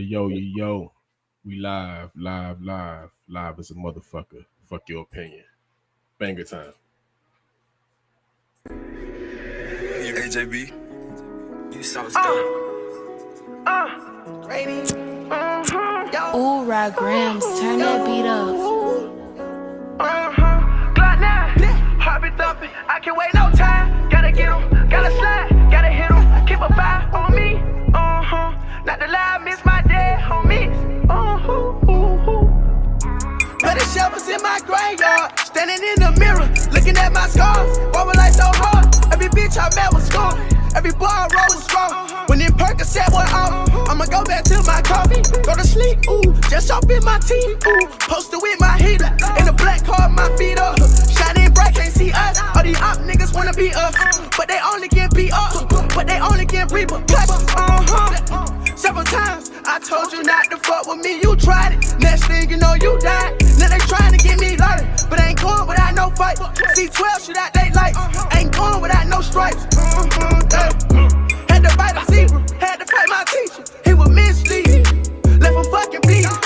Yo. We live as a motherfucker. Fuck your opinion. Banger time. AJB, you saw stuff. Ooh, Rod Grams, turn that beat up. Glock 9, heart be thumping. I can't wait no time. Gotta get him, gotta slide, gotta hit him. Keep a vibe on me. Not to lie, miss my dead homies. Better shovels in my graveyard. Standing in the mirror, looking at my scars. Why was I so hard? Every bitch I met was scorned. Every bar I rolled was strong. When them Percocet went off, I'ma go back to my coffee. Go to sleep, ooh, just open my teeth, ooh. Posted with my heater, in the black car, my feet up. Shining bright, can't see us. All these op niggas wanna be us, but they only get beat up. But they only get repercussions, Several times, I told you not to fuck with me, you tried it. Next thing you know, you died. Now they trying to get me loaded, but ain't going without no fight. C12 shoot out they lights, ain't going without no stripes. Had to bite a zebra, had to fight my teacher. He was misleading, left him fucking bleeding.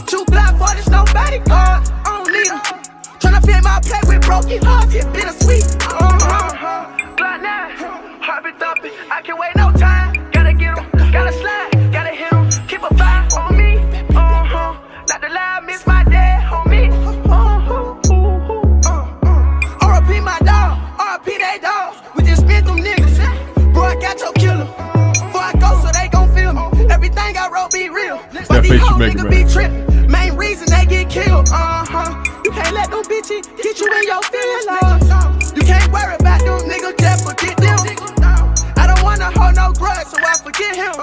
2 Glock 40s, no bodyguards, I don't need them. Tryna fill my plate with broken hearts, get bittersweet. Glock 9, heart be thumping, I can't wait no time. Gotta get him, gotta slide, gotta hit him. Keep a vibe on me, not to lie, miss my dead homie. R.I.P. my dog, R.I.P. they dogs. We just spent them niggas. Bro, I got your killer. Before I go, so they gon' feel me. Everything I wrote be real. But these whole niggas be trippin'. Main reason they get killed. You can't let them bitches get you in your feelings. You can't worry about them niggas, just forget them. I don't wanna hold no grudge, so I forget him.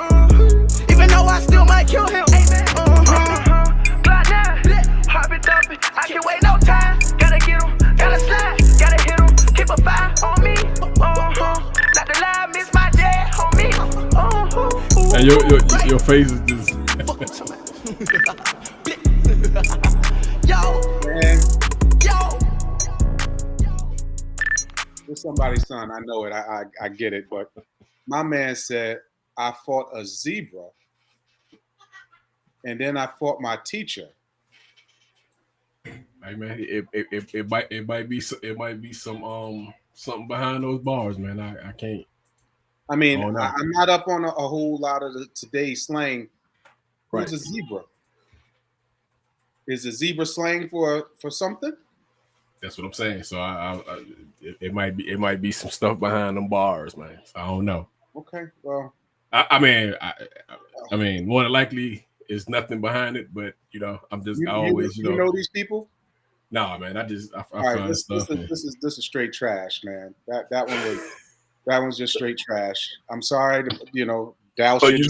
Even though I still might kill him. Glock 9, heart be thumping. I can't wait no time. Gotta get him, gotta slide, gotta hit him. Keep a fire on me. Not to lie, miss my dead homie. And your face is just. Yo, Man, it's somebody's son. I know it. I get it. But my man said, I fought a zebra, and then I fought my teacher. Hey man, it might be some something behind those bars, man. I can't. I mean, Oh, no. I'm not up on a whole lot of today's slang. Who's Right. a zebra? Is a zebra slang for something? That's what I'm saying. So it might be some stuff behind them bars, man. So I don't know. Okay, well, I mean, more than likely is nothing behind it, but I'm just you always know these people. Nah, man. I All right, find this stuff. is straight trash, man. That one's just straight trash. I'm sorry, Dow So shit.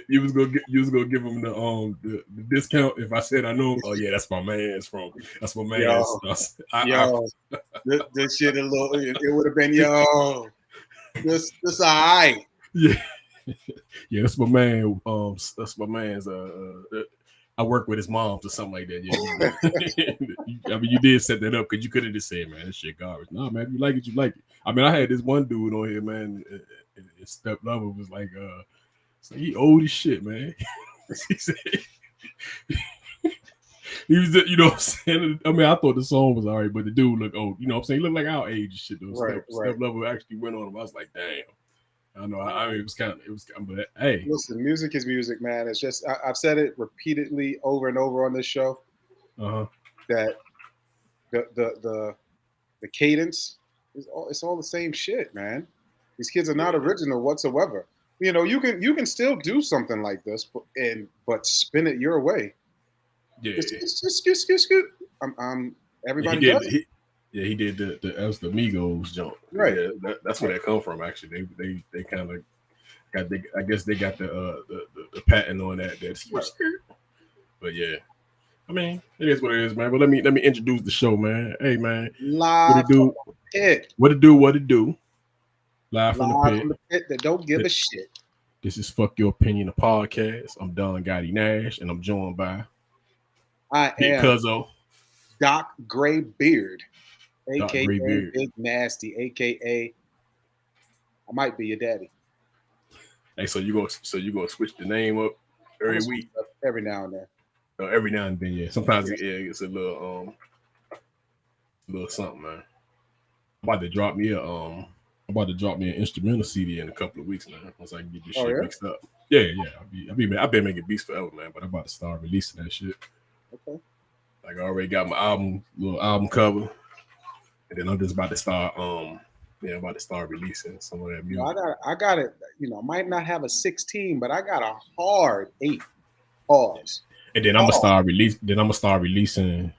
you was gonna give him the discount if I said I know him? Oh yeah, that's my man's. That's my man's. This shit a little. It would have been This alright. Yeah, yeah. That's my man. That's my man's. I work with his moms or something like that. Yeah, I mean, you did set that up because you could have just said, "Man, this shit garbage." Nah, man, if you like it, you like it. I mean, I had this one dude on here, man. His stepmother was like, so he old as shit, man. He said he was, what I'm saying. I mean, I thought the song was alright, but the dude looked old. You know what I'm saying? He looked like our age and shit. Though. Right. Stepmother actually went on him. I was like, damn. I know. I mean, it was kind of, but hey. Listen, music is music, man. It's just I've said it repeatedly over and over on this show that the cadence it's all the same shit, man. These kids are not original whatsoever. You can still do something like this, but spin it your way. Yeah. It's everybody does it. He did that was the Migos jump. Right. Yeah, that's where that come from. Actually, they kind of got. I guess they got the patent on that. But yeah, I mean, it is what it is, man. But let me introduce the show, man. Hey, man, Live from the pit. What it do? Live from the pit that don't give a shit. This is Fuck Your Opinion, a podcast. I'm Don Gotti Nash, and I'm joined by Cuzzo, Doc Gray Beard. AKA Big Nasty, AKA I might be your daddy. Hey, so you gonna switch the name up every week, every now and then. Every now and then, yeah. Sometimes it's a little something, man. I'm about to drop me an instrumental CD in a couple of weeks, man. Once I can get this shit mixed up. Yeah. I've been making beats forever, man. But I'm about to start releasing that shit. Okay. Like I already got my little album cover, and then I'm just about to start releasing some of that music. I got it. You know, I might not have a 16, but I got a hard 8. Pause. And then I'm gonna start releasing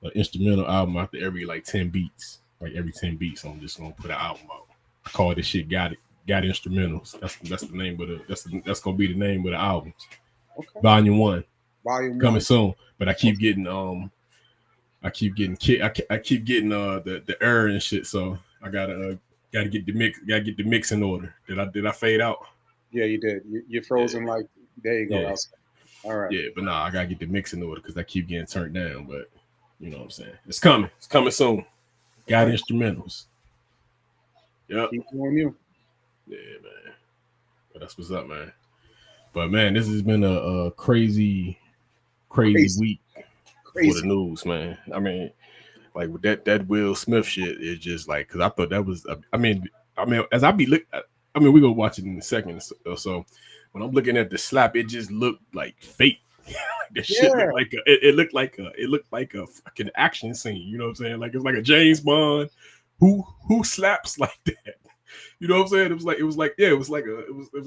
an instrumental album after every like 10 beats. Like every 10 beats, I'm just gonna put an album out. I call this shit Got Instrumentals. That's the name of that's gonna be the name of the albums. Okay. Volume 1. Coming soon. But I keep getting the error and shit. So I gotta get the mix in order. Did I fade out? Yeah, you did. You're frozen like there you go. Yeah. All right. Yeah, but I gotta get the mix in order because I keep getting turned down. But you know what I'm saying? It's coming. It's coming soon. Got Instrumentals. Yep. Keep doing you. Yeah, man. But that's what's up, man. But man, this has been a crazy week for the news, man. I mean, like with that Will Smith shit is just like, because I thought that was. I mean, as I be looking, we gonna watch it in a second or so. When I'm looking at the slap, it just looked like fake. This shit looked like it looked like a fucking action scene. You know what I'm saying? Like it's like a James Bond. Who slaps like that? You know what I'm saying? It was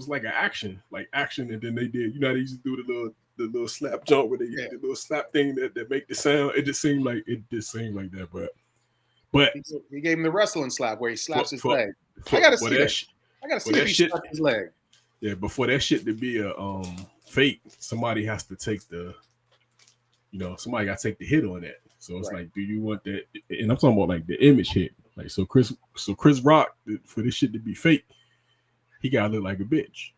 like an action, and then they did. You know, they used to do the little slap jump where they the little slap thing that make the sound. It just seemed like that, but he gave him the wrestling slap where he slaps his leg. I gotta see that. I gotta see if he slaps his leg. Yeah, before that shit to be a fake, somebody has to take somebody got to take the hit on that. So it's like, do you want that? And I'm talking about like the image hit. Like so Chris Rock, for this shit to be fake, he gotta look like a bitch.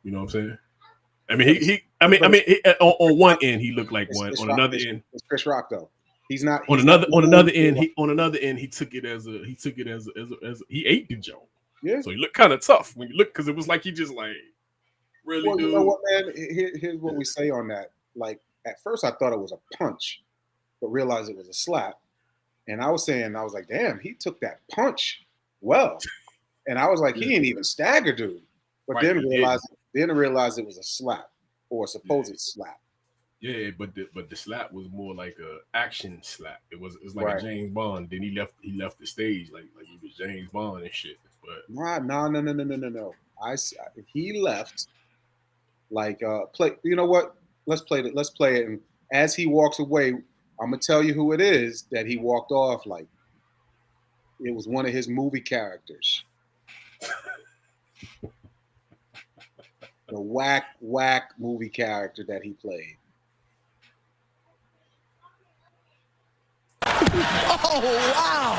You know what I'm saying? I mean, on one end he looked like one. On another end, it's Chris Rock though. He's not. On another end, he took it as he ate the joke. Yeah. So he looked kind of tough when you look, because it was like he just like really. Well, you know what, man? Here's what we say on that. Like at first, I thought it was a punch, but realized it was a slap. And I was like, damn, he took that punch well. And I was like, he ain't even stagger, dude. But then realized it was a slap or a supposed slap. Yeah, but the slap was more like a action slap. It was like a James Bond. Then he left the stage like he was James Bond and shit. But no. He left like play. You know what? Let's play it. And as he walks away, I'm gonna tell you who it is that he walked off like. It was one of his movie characters. The whack movie character that he played. Oh, wow.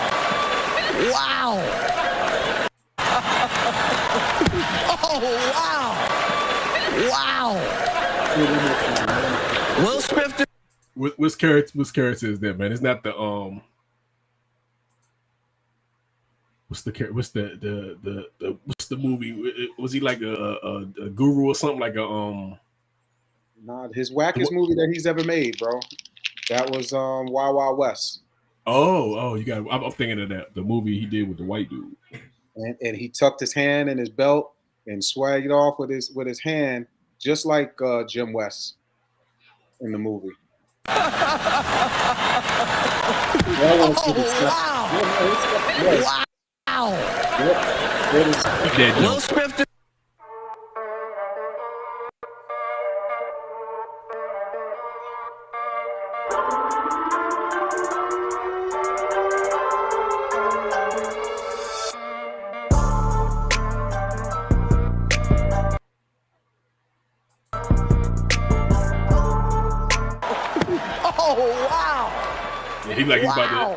Wow. Oh, wow. Wow. Will Smith. Which character is that, man? It's not the what's the movie? Was he like a guru or something, like a Nah, his wackest movie that he's ever made, bro. That was Wild Wild West. Oh, you got. I'm thinking of that, the movie he did with the white dude. And he tucked his hand in his belt and swagged off with his hand, just like Jim West in the movie. Will Smith.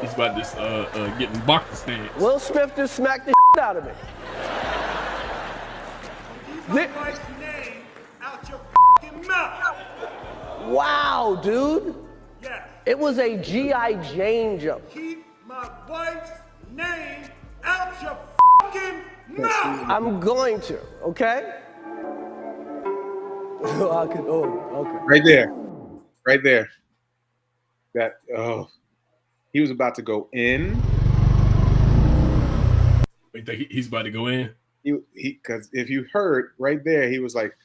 He's about this getting boxing stance. Will Smith just smacked the shit out of me. Keep my wife's name out your fucking mouth. Wow, dude. Yes. It was a G.I. Jane jump. Keep my wife's name out your fucking mouth. I'm going to, okay? Okay. Right there. That he was about to go in. You think he's about to go in? He because if you heard right there, he was like,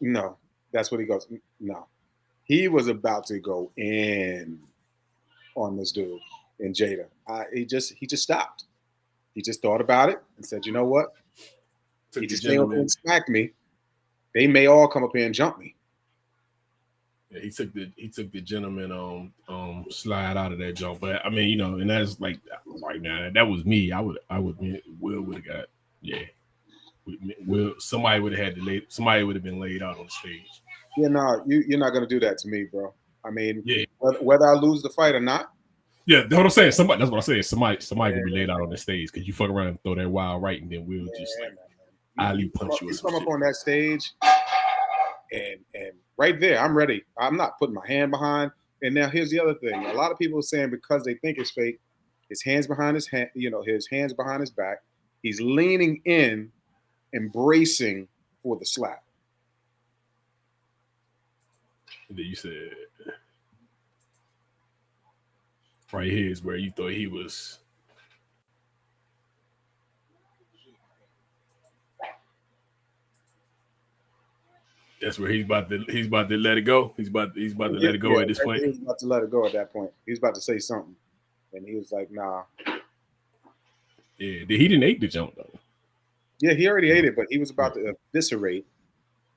no. That's what he goes. No, he was about to go in on this dude and Jada. He just stopped. He just thought about it and said, you know what? He just came up and smacked me. They may all come up here and jump me. Yeah, he took the gentleman slide out of that jump. But I mean, and that's like right now, that was me. Will would have got somebody would have been laid out on the stage. Yeah, no, you're not gonna do that to me, bro. I mean, whether I lose the fight or not. Yeah, that's what I'm saying. That's what I said. Somebody could be laid out on the stage because you fuck around and throw that wild right, and then we'll just alley punch you. You come up on that stage, and right there, I'm ready. I'm not putting my hand behind. And now here's the other thing: a lot of people are saying because they think it's fake, his hands behind his hand, his hands behind his back. He's leaning in, embracing for the slap. And then you said, right here is where you thought he was. That's where he's about to let it go. He's about to let it go at this point. He was about to let it go at that point. He was about to say something, and he was like, "Nah." Yeah, he didn't eat the jump though. Yeah, he already ate it, but he was about to eviscerate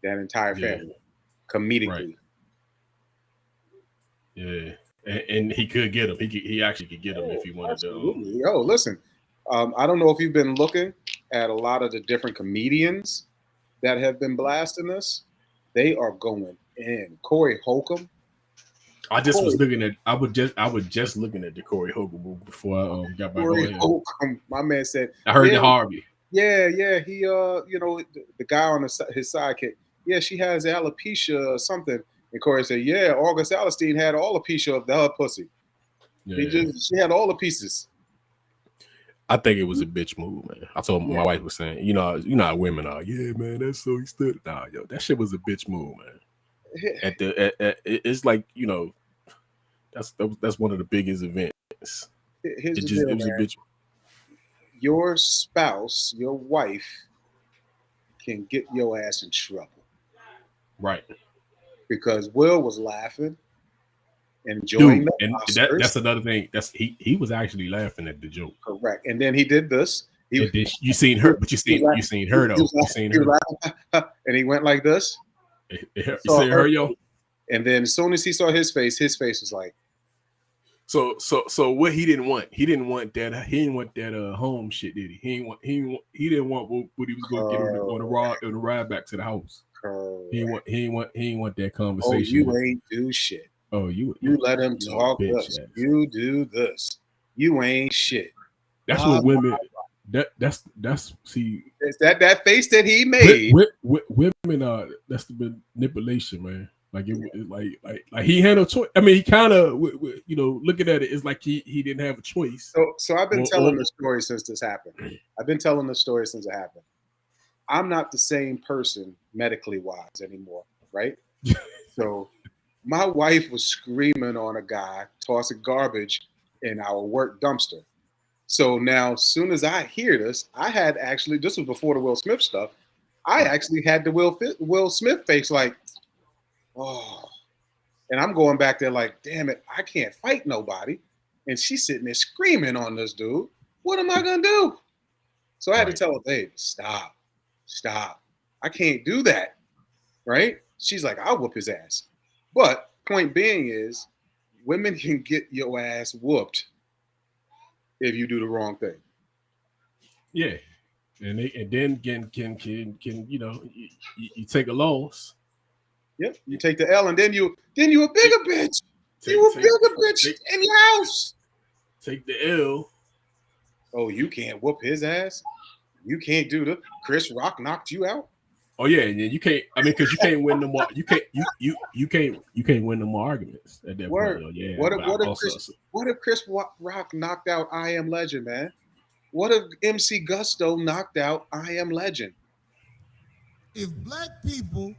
that entire family comedically. Right. Yeah, and he could get him. He actually could get him if he wanted absolutely. to. Yo, listen, I don't know if you've been looking at a lot of the different comedians that have been blasting this. They are going in. Corey Holcomb. I was just looking at the Corey Holcomb movie before I got back on Holcomb, my man said. I heard the Harvey. Yeah. He, the guy on his sidekick. Yeah, she has alopecia or something. And Corey said, yeah, August Allenstein had alopecia of her pussy. Yeah. She had all the pieces. I think it was a bitch move, man. I told my wife was saying, you know how women are. Yeah, man, that's so he stood. Nah, yo, that shit was a bitch move, man. It's like that's one of the biggest events. Here's the deal, man. A bitch. Your spouse, your wife, can get your ass in trouble, right? Because Will was laughing, enjoying the and that's another thing. He was actually laughing at the joke. Correct. And then he did this. You seen her, but you seen her though. You seen her. And he went like this. You see her, yo. And then as soon as he saw his face was like. So what he didn't want that. He didn't want that home shit, did he? He didn't want what he was going to get on the ride back to the house. He didn't want that conversation. Oh, you ain't do shit. Oh, you let him talk this. You do this. You ain't shit. That's what women. That's see. Is that face that he made? Women are that's the manipulation, man. Like like he had no choice. I mean, he kind of looking at it, it's like he didn't have a choice. So I've been telling the story since this happened. I've been telling the story since it happened. I'm not the same person medically wise anymore, right? So my wife was screaming on a guy tossing garbage in our work dumpster. So now, as soon as I hear this, this was before the Will Smith stuff. I actually had the Will Smith face like, oh. And I'm going back there like, damn it, I can't fight nobody. And she's sitting there screaming on this dude. What am I going to do? So I had to tell her, babe, stop. I can't do that, right? She's like, I'll whoop his ass. But point being is, women can get your ass whooped if you do the wrong thing. Yeah, and then can you take a loss. Yep, you take the L, and then you a bigger bitch. You a bigger bitch in your house. Take the L. Oh, you can't whoop his ass. You can't do the Chris Rock knocked you out. Oh yeah, and you can't. I mean, because you can't win them. You can't win them arguments at that point. Yeah. What if Chris Rock knocked out I Am Legend, man? What if MC Gusto knocked out I Am Legend? If black people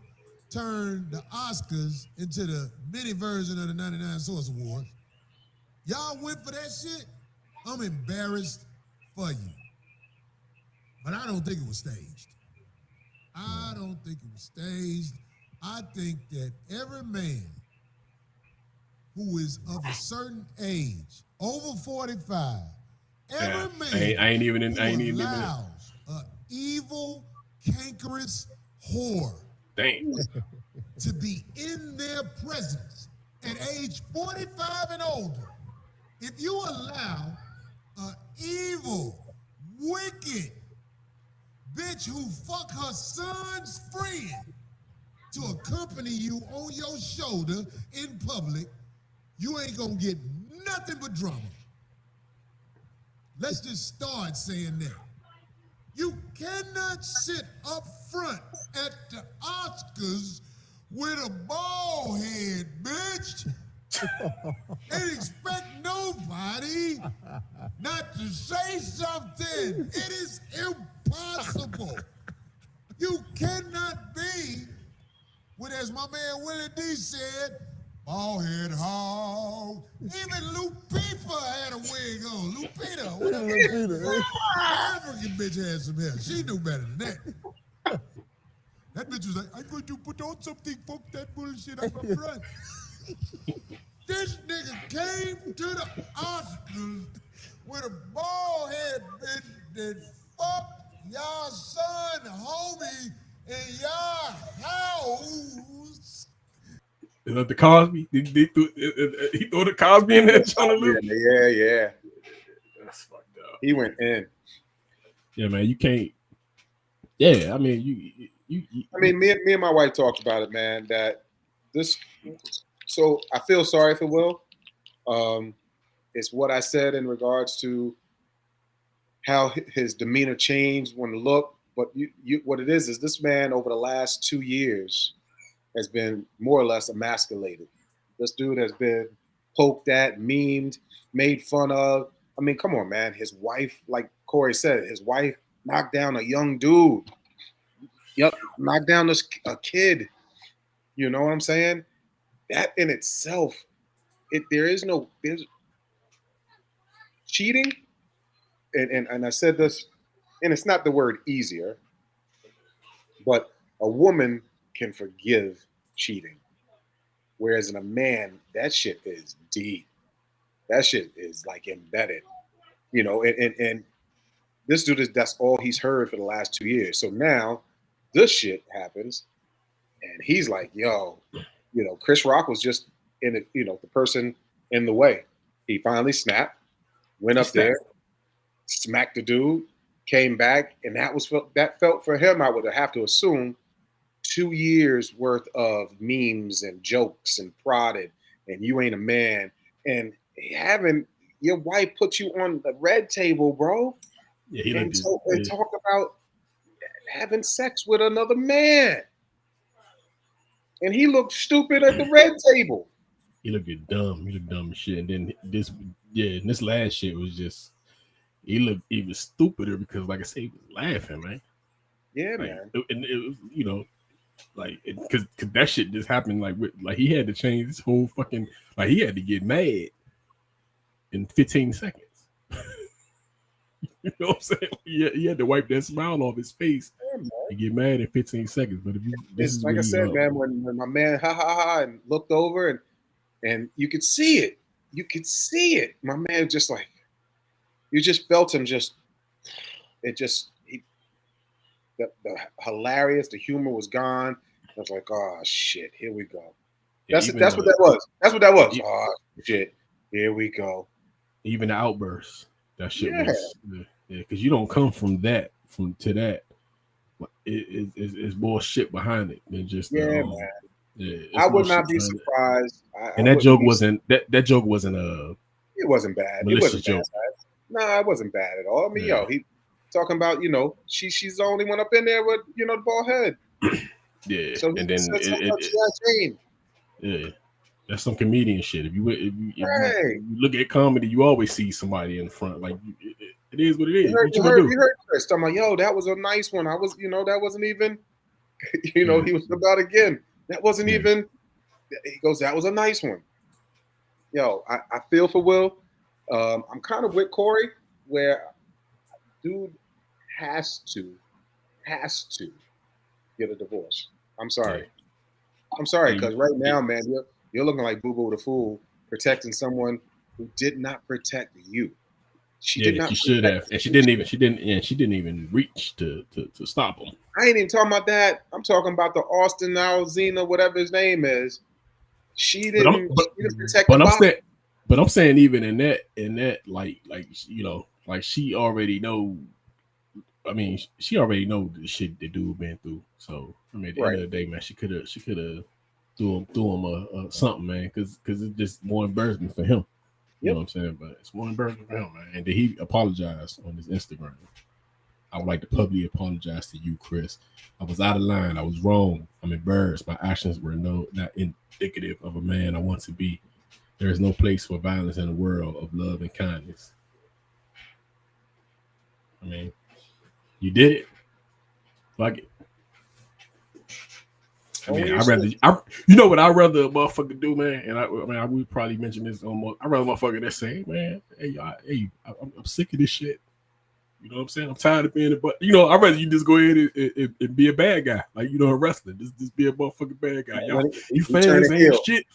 turned the Oscars into the mini version of the 99 Source Awards. Y'all went for that shit? I'm embarrassed for you. But I don't think it was staged. I don't think it was staged. I think that every man who is of a certain age, over 45, every man I ain't even allows an evil, cankerous whore to be in their presence at age 45 and older. If you allow an evil, wicked bitch who fuck her son's friend to accompany you on your shoulder in public, you ain't gonna get nothing but drama. Let's just start saying that. You cannot sit up front at the Oscars with a bald head, bitch, and expect nobody not to say something. It is impossible. You cannot be, what as my man Willie D said, bald head hog. Even Lupita had a wig on. Lupita, whatever. Lupita. African bitch had some hair. She knew better than that. That bitch was like, I'm going to put on something, fuck that bullshit up my front. This nigga came to the Oscars with a bald head bitch that fucked y'all son, homie, in y'all house. Is that the Cosby? He threw the Cosby in there trying to look. Yeah. That's fucked up. He went in. Yeah, man, you can't. Yeah, I mean, you. I mean, me and my wife talked about it, man. That this. So I feel sorry for Will. It's what I said in regards to how his demeanor changed when look. But what it is this man over the last 2 years has been more or less emasculated. This dude has been poked at, memed, made fun of. I mean, come on, man. His wife, like Corey said, his wife knocked down a young dude. Yep, knocked down a kid. You know what I'm saying? That in itself, there's cheating, and I said this, and it's not the word easier, but a woman can forgive cheating. Whereas in a man, that shit is deep. That shit is like embedded. You know, and this dude that's all he's heard for the last 2 years. So now this shit happens, and he's like, yo, you know, Chris Rock was just in it, you know, the person in the way. He finally snapped, went up there, smacked the dude, came back, and that felt for him, I would have to assume, 2 years worth of memes and jokes and prodded, and you ain't a man, and having your wife put you on the red table, bro, and talk about having sex with another man. And he looked stupid at the red table. He looked dumb. He looked dumb as shit. And then this last shit was just, he looked even stupider because, like I say, he was laughing, man. Yeah, like, man. And it was, you know, like, because that shit just happened. Like he had to change his whole fucking, like he had to get mad in 15 seconds. You know what I'm saying? He had to wipe that smile off his face and get mad in 15 seconds. But if you, this is like I said, man, when my man and looked over and you could see it. You could see it. My man just like, you just felt him the hilarious, the humor was gone. I was like, oh shit, here we go. That's what that was. That's what that was. Oh shit, here we go. Even the outburst. That shit was, because you don't come from that, to that. It's more shit behind it than just man. I would not be surprised. That joke wasn't that joke wasn't a. It wasn't bad. It wasn't bad. Nah, it wasn't bad at all. I mean, he talking about, you know, she's the only one up in there with, you know, the bald head. Yeah, so and then that's some comedian shit. If you look at comedy, you always see somebody in front. Like it is what it is. You heard Chris talking about, yo, that was a nice one. I was, you know, that wasn't even, you know, he was about again. That wasn't even. He goes, that was a nice one. Yo, I feel for Will. I'm kind of with Corey, where dude has to get a divorce. I'm sorry. Because right now, man, you're looking like Boo Boo the Fool protecting someone who did not protect you. She did not. She should have, and she didn't even reach to stop him. I ain't even talking about that. I'm talking about the Austin Alzina, whatever his name is. She didn't protect the body. But I'm saying even in that, like she already know. I mean, she already know the shit the dude been through. So I mean, at the end of the day, man, she could have threw him something, man, because it's just more embarrassment for him. You know what I'm saying? But it's more embarrassment for him, man. And did he apologize on his Instagram? I would like to publicly apologize to you, Chris. I was out of line. I was wrong. I'm embarrassed. My actions were not indicative of a man I want to be. There is no place for violence in a world of love and kindness. I mean, you did it. Fuck it. I mean, you know what I'd rather a motherfucker do, man? And I would probably mention this almost. I'd rather a motherfucker that say, man, I'm sick of this shit. You know what I'm saying? I'm tired of being but I'd rather you just go ahead and be a bad guy. Like, wrestling. Just be a motherfucking bad guy. You fans ain't shit.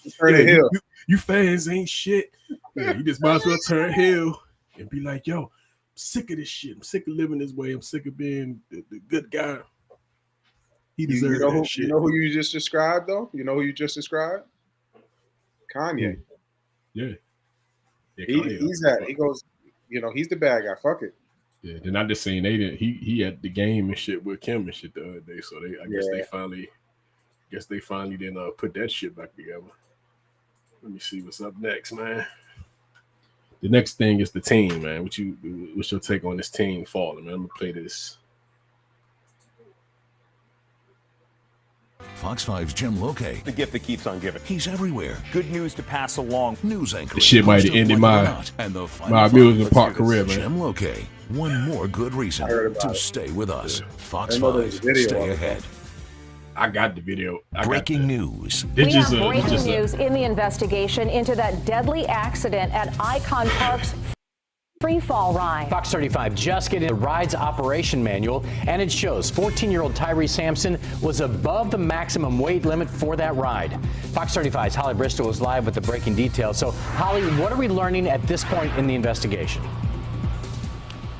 You fans ain't shit. Yeah, you just might as well turn heel and be like, yo, I'm sick of this shit. I'm sick of living this way. I'm sick of being the good guy. He deserves that shit. You know who you just described, though? You know who you just described? Kanye. Yeah. He's that. He goes, he's the bad guy. Fuck it. Yeah, then I just seen he had the game and shit with Kim and shit the other day. So I guess they finally then put that shit back together. Let me see what's up next, man. The next thing is the team, man. What's your take on this team falling, man? I'm gonna play this. Fox 5's Jim Loke. The gift that keeps on giving. He's everywhere. Good news to pass along. News anchor. The shit might have ended my amusement park career, man. Jim Loke. One more good reason to stay with us. Fox 5. Stay ahead. I got the video. Breaking news. We have breaking news in the investigation into that deadly accident at Icon Park's free fall ride. Fox 35 just getting the ride's operation manual, and it shows 14-year-old Tyree Sampson was above the maximum weight limit for that ride. Fox 35's Holly Bristow is live with the breaking details. So, Holly, what are we learning at this point in the investigation?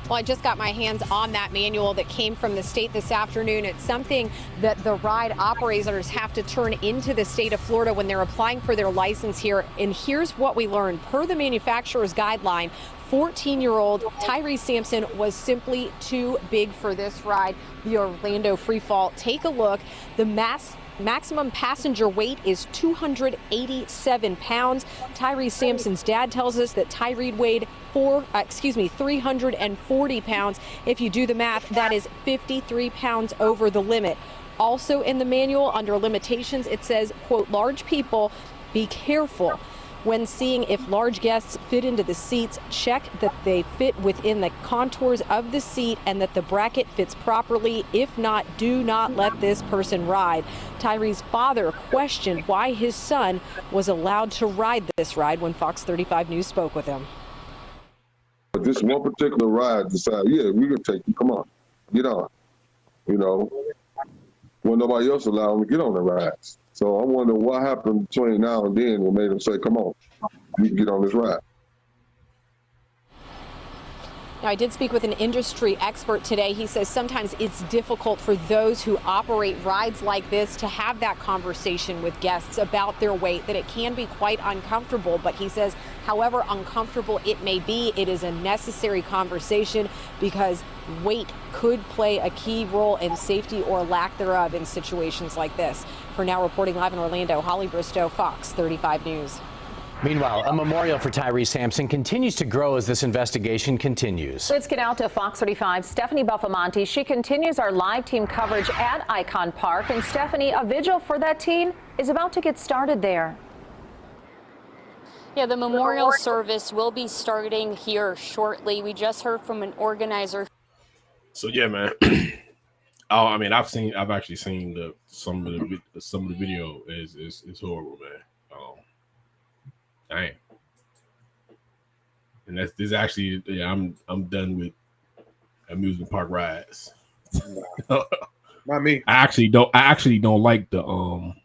Well, I just got my hands on that manual that came from the state this afternoon. It's something that the ride operators have to turn into the state of Florida when they're applying for their license here. And here's what we learned. Per the manufacturer's guideline, 14-year-old Tyree Sampson was simply too big for this ride, the Orlando Freefall. Take a look. The maximum passenger weight is 287 pounds. Tyree Sampson's dad tells us that Tyree weighed 340 pounds. If you do the math, that is 53 pounds over the limit. Also in the manual, under limitations, it says, quote, large people, be careful. When seeing if large guests fit into the seats, check that they fit within the contours of the seat and that the bracket fits properly. If not, do not let this person ride. Tyree's father questioned why his son was allowed to ride this ride when Fox 35 News spoke with him. This one particular ride decided, yeah, we can take you. Come on, get on. When nobody else allowed him to get on the rides. So I wonder what happened between now and then what made him say, come on, you can get on this ride. Now, I did speak with an industry expert today. He says sometimes it's difficult for those who operate rides like this to have that conversation with guests about their weight, that it can be quite uncomfortable. But he says, however uncomfortable it may be, it is a necessary conversation because weight could play a key role in safety or lack thereof in situations like this. For now, reporting live in Orlando, Holly Bristow, Fox 35 News. Meanwhile, a memorial for Tyree Sampson continues to grow as this investigation continues. Let's get out to Fox 35's Stephanie Buffamonte. She continues our live team coverage at Icon Park. And Stephanie, a vigil for that teen is about to get started there. Yeah, the memorial service will be starting here shortly. We just heard from an organizer. So, yeah, man. Oh, I mean, I've actually seen some of the video is horrible, man. Dang. And this actually, yeah, I'm done with amusement park rides. Nah, not me. I actually don't like I'm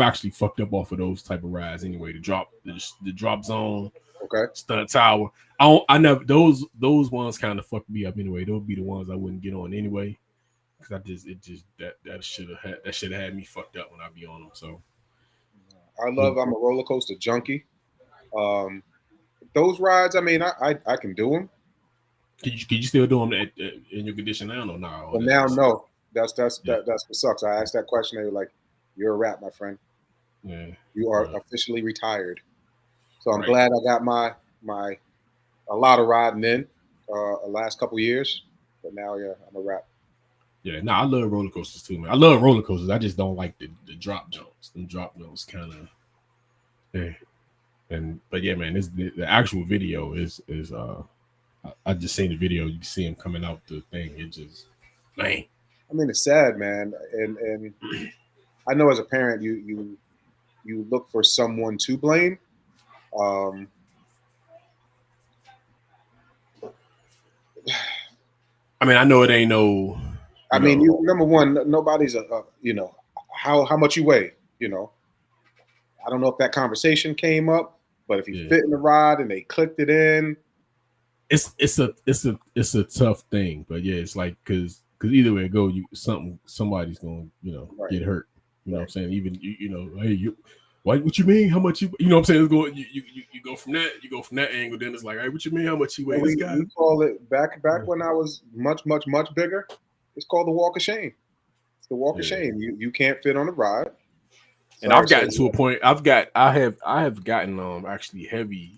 actually fucked up off of those type of rides anyway. The drop zone, okay, stunt tower. I never those ones kind of fucked me up anyway. Those would be the ones I wouldn't get on anyway. Because that should have had me fucked up when I be on them. So I'm a roller coaster junkie. Those rides, I mean, I can do them. Can you still do them in your condition now or no? But now, no. That's what sucks. I asked that question. They were like, "You're a rat, my friend. Yeah, you are officially retired." So I'm glad I got a lot of riding in the last couple years. But now, yeah, I'm a rat. Yeah, I love roller coasters too, man. I love roller coasters. I just don't like the drop jumps. Them drop jumps kind of, yeah. But yeah, man, the actual video is I just seen the video. You can see him coming out the thing. It just, man. I mean, it's sad, man, and I know as a parent, you look for someone to blame. I mean, I know it ain't no. I mean, number one, nobody's how much you weigh. I don't know if that conversation came up, but if you fit in the ride and they clicked it in, it's a tough thing. But yeah, it's like because either way it go, somebody's going get hurt. You know what I'm saying? Even hey, what you mean? How much you know what I'm saying? It's going, you go from that angle. Then it's like, hey, what you mean? How much you weigh? We call it back when I was much bigger. It's called the walk of shame. It's the walk of shame. You can't fit on the ride. And I've gotten to a point. I have gotten actually heavy.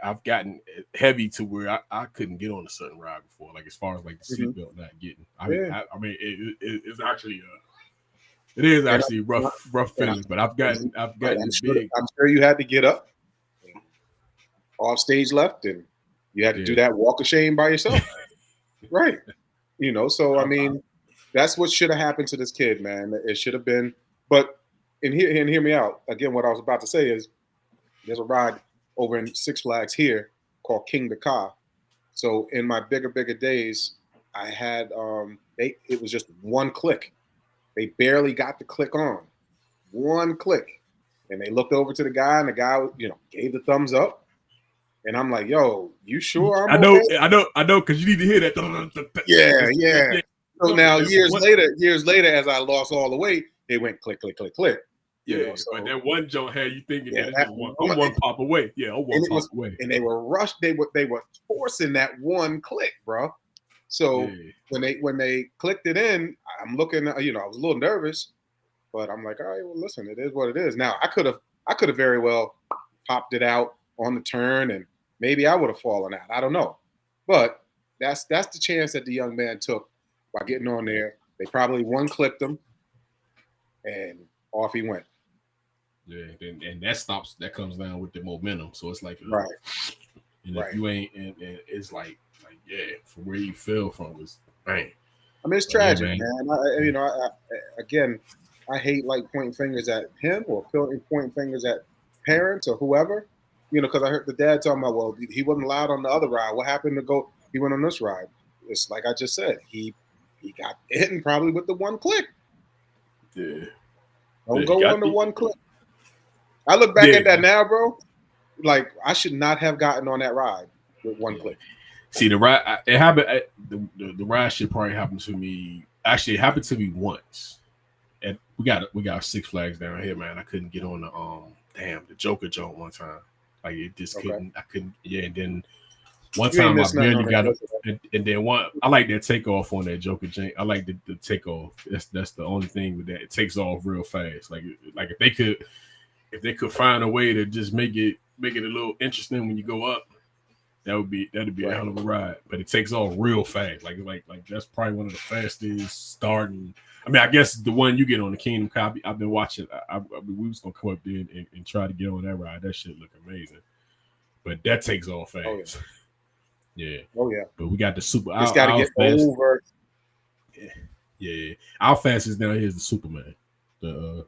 I've gotten heavy to where I couldn't get on a certain ride before. Like as far as like the seatbelt not getting. I mean, it's actually it is actually rough feeling. But I've gotten big. I'm sure you had to get up off stage left, and you had to do that walk of shame by yourself, right? So I mean, that's what should have happened to this kid, man. It should have been. But and hear me out. Again, what I was about to say is, there's a ride over in Six Flags here called King the Car. So in my bigger days, I had it was just one click. They barely got the click on. One click. And they looked over to the guy, and the guy, gave the thumbs up. And I'm like, yo, you sure I know, because you need to hear that. Yeah. So now years later, as I lost all the weight, they went click, click, click, click. Yeah, but that one joint had you thinking that it's one pop away. Yeah, away. And they were rushed. They were forcing that one click, bro. So when they clicked it in, I'm looking. I was a little nervous, but I'm like, all right, well, listen, it is what it is. Now I could have very well popped it out on the turn, and maybe I would have fallen out. I don't know, but that's the chance that the young man took by getting on there. They probably one clicked him, and off he went. Yeah, and that comes down with the momentum. So it's like, right. And if you ain't, and it's like, from where you fell from was, bang. I mean, it's tragic, man. Again, I hate like pointing fingers at him or pointing fingers at parents or whoever, because I heard the dad talking about, well, he wasn't allowed on the other ride. What happened to go? He went on this ride. It's like I just said, he got hit probably with the one click. Yeah. Don't go on the one click. I look back at that now, bro. Like I should not have gotten on that ride with one click. See, the ride it happened. The ride shit probably happened to me. Actually, it happened to me once. And we got Six Flags down here, man. I couldn't get on the Joker joint one time. Like it just couldn't. I couldn't. Yeah, and then one time I barely got up. And then I like that takeoff on that Joker joint. I like the takeoff. That's the only thing with that. It takes off real fast. Like if they could find a way to just make it a little interesting when you go up, that'd be a hell of a ride. But it takes off real fast. Like that's probably one of the fastest starting. I mean, I guess the one you get on the Kingdom Copy, I've been watching. We was gonna come up there and try to get on that ride. That shit look amazing. But that takes off fast. Oh, yeah. Oh yeah. But we got the super. It's got to get over. Yeah, our fastest down here is the Superman. The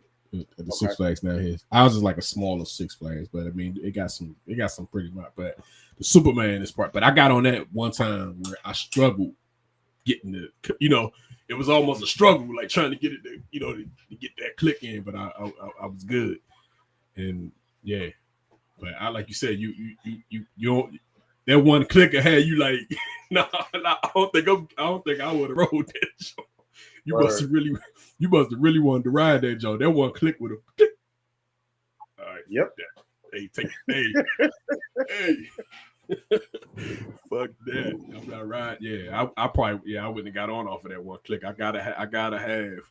Six Flags down here. Ours is like a smaller Six Flags, but I mean it got some pretty much. But the Superman is part. But I got on that one time where I struggled getting it was almost a struggle, like trying to get it to get that click in. But I was good, and yeah. But I like you said, you don't. That one clicker had you like, no, I don't think I would have rode that show. You must have really wanted to ride that Joe. That one click would have. All right. Yep. Hey, fuck that. I'm not riding. Yeah, I probably I wouldn't have got on off of that one click. I gotta have.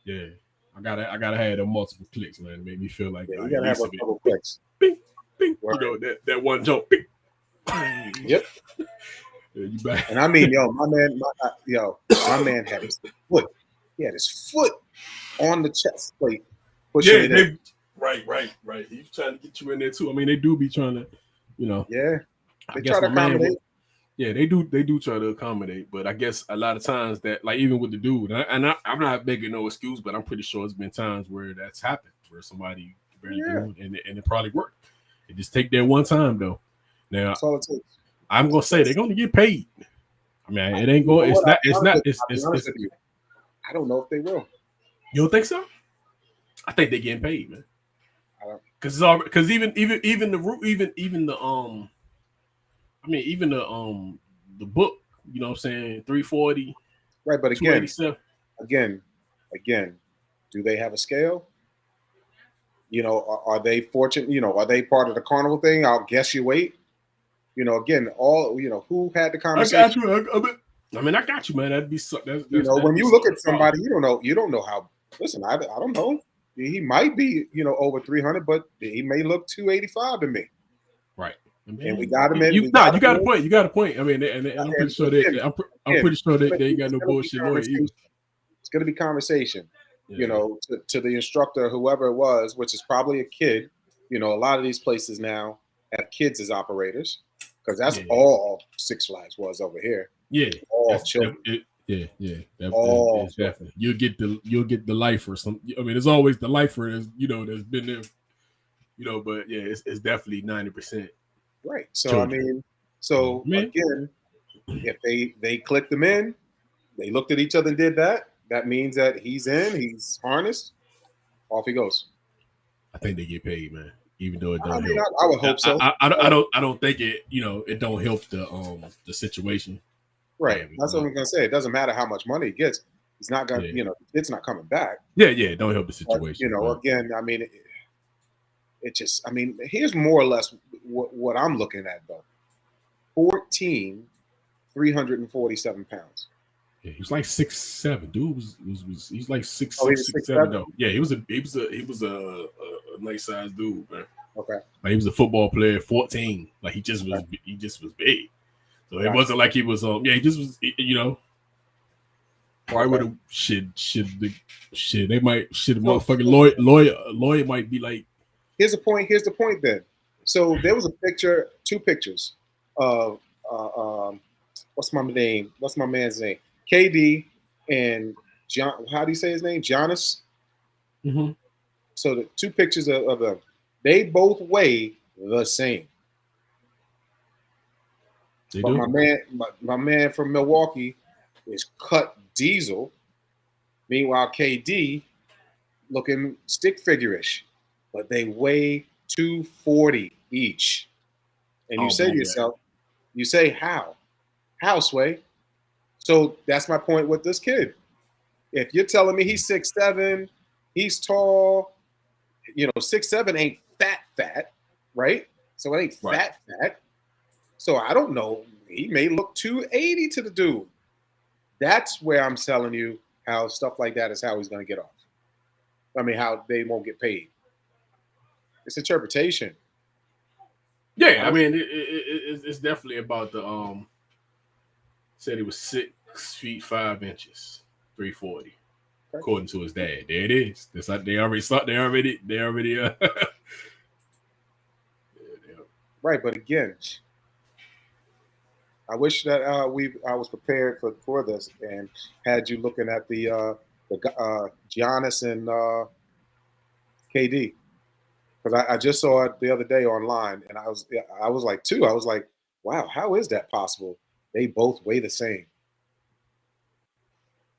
Yeah, I gotta have the multiple clicks, man. It made me feel like you gotta have a couple clicks. Bing, bing. You know that one jump. Bing. Yep. Yeah, you back. And I mean, my man had his foot. He had his foot on the chest plate. Yeah, right. He's trying to get you in there too. I mean, they do be trying to, Yeah. I guess try to accommodate. Yeah, they do try to accommodate, but I guess a lot of times that, like even with the dude, I'm not making no excuse, but I'm pretty sure it's been times where that's happened, where somebody barely do and it probably worked. It just take that one time though. Now, that's all it takes. I'm gonna say they're gonna get paid. I mean, it ain't going. It's not. I don't know if they will. You don't think so? I think they're getting paid, man. Because it's all because even the book, you know what I'm saying, 340. Right, but again, do they have a scale? Are they fortunate? Are they part of the carnival thing? I'll guess you wait. Again, who had the conversation? I got you. I got you, man. That'd be so. When you look at somebody, you don't know how. Listen, I don't know. He might be, over 300, but he may look 285 to me. Right. And we got him in. You got a point. You got a point. I mean, I'm pretty sure they ain't got no bullshit lawyer either. It's going to be conversation. To the instructor, whoever it was, which is probably a kid. A lot of these places now have kids as operators because that's all Six Flags was over here. Yeah, all children. That's definitely. You'll get the lifer. There's always the lifer that's been there. But yeah, it's definitely 90%. Right. So children. Again, if they clicked them in, they looked at each other and did that. That means that he's in, he's harnessed, off he goes. I think they get paid, man. Even though it don't help. I would hope so. I don't think it. It don't help the situation. Right. That's what I'm gonna say. It doesn't matter how much money he gets. He's not gonna. It's not coming back. Yeah. It don't help the situation. But, again, it just. Here's more or less what I'm looking at though. 347 pounds. Yeah, he was like 6'7". Dude he's like 6'7" though. Yeah, he was a nice sized dude, man. Okay. Like he was a football player, 14. Like he just was big. So it wasn't like he was he just was probably would have they might motherfucking lawyer might be like. Here's the point then. So there was two pictures of what's my man's name? KD and John. How do you say his name? Giannis. Mm-hmm. So the two pictures of them, they both weigh the same. They but do. My man from Milwaukee is cut diesel. Meanwhile, KD looking stick figure-ish, but they weigh 240 each. And you say to yourself, how, Sway? So that's my point with this kid. If you're telling me he's 6'7", he's tall, 6'7" ain't fat, right? So it ain't fat. So I don't know. He may look 280 to the dude. That's where I'm telling you how stuff like that is how he's going to get off. How they won't get paid. It's interpretation. Yeah, it's definitely about the said he was 6'5", 340, according to his dad. There it is. That's like they already. Right, but again, I wish that I was prepared for this and had you looking at the Giannis and KD, because I just saw it the other day online, and I was like too. I was like, wow, how is that possible? They both weigh the same.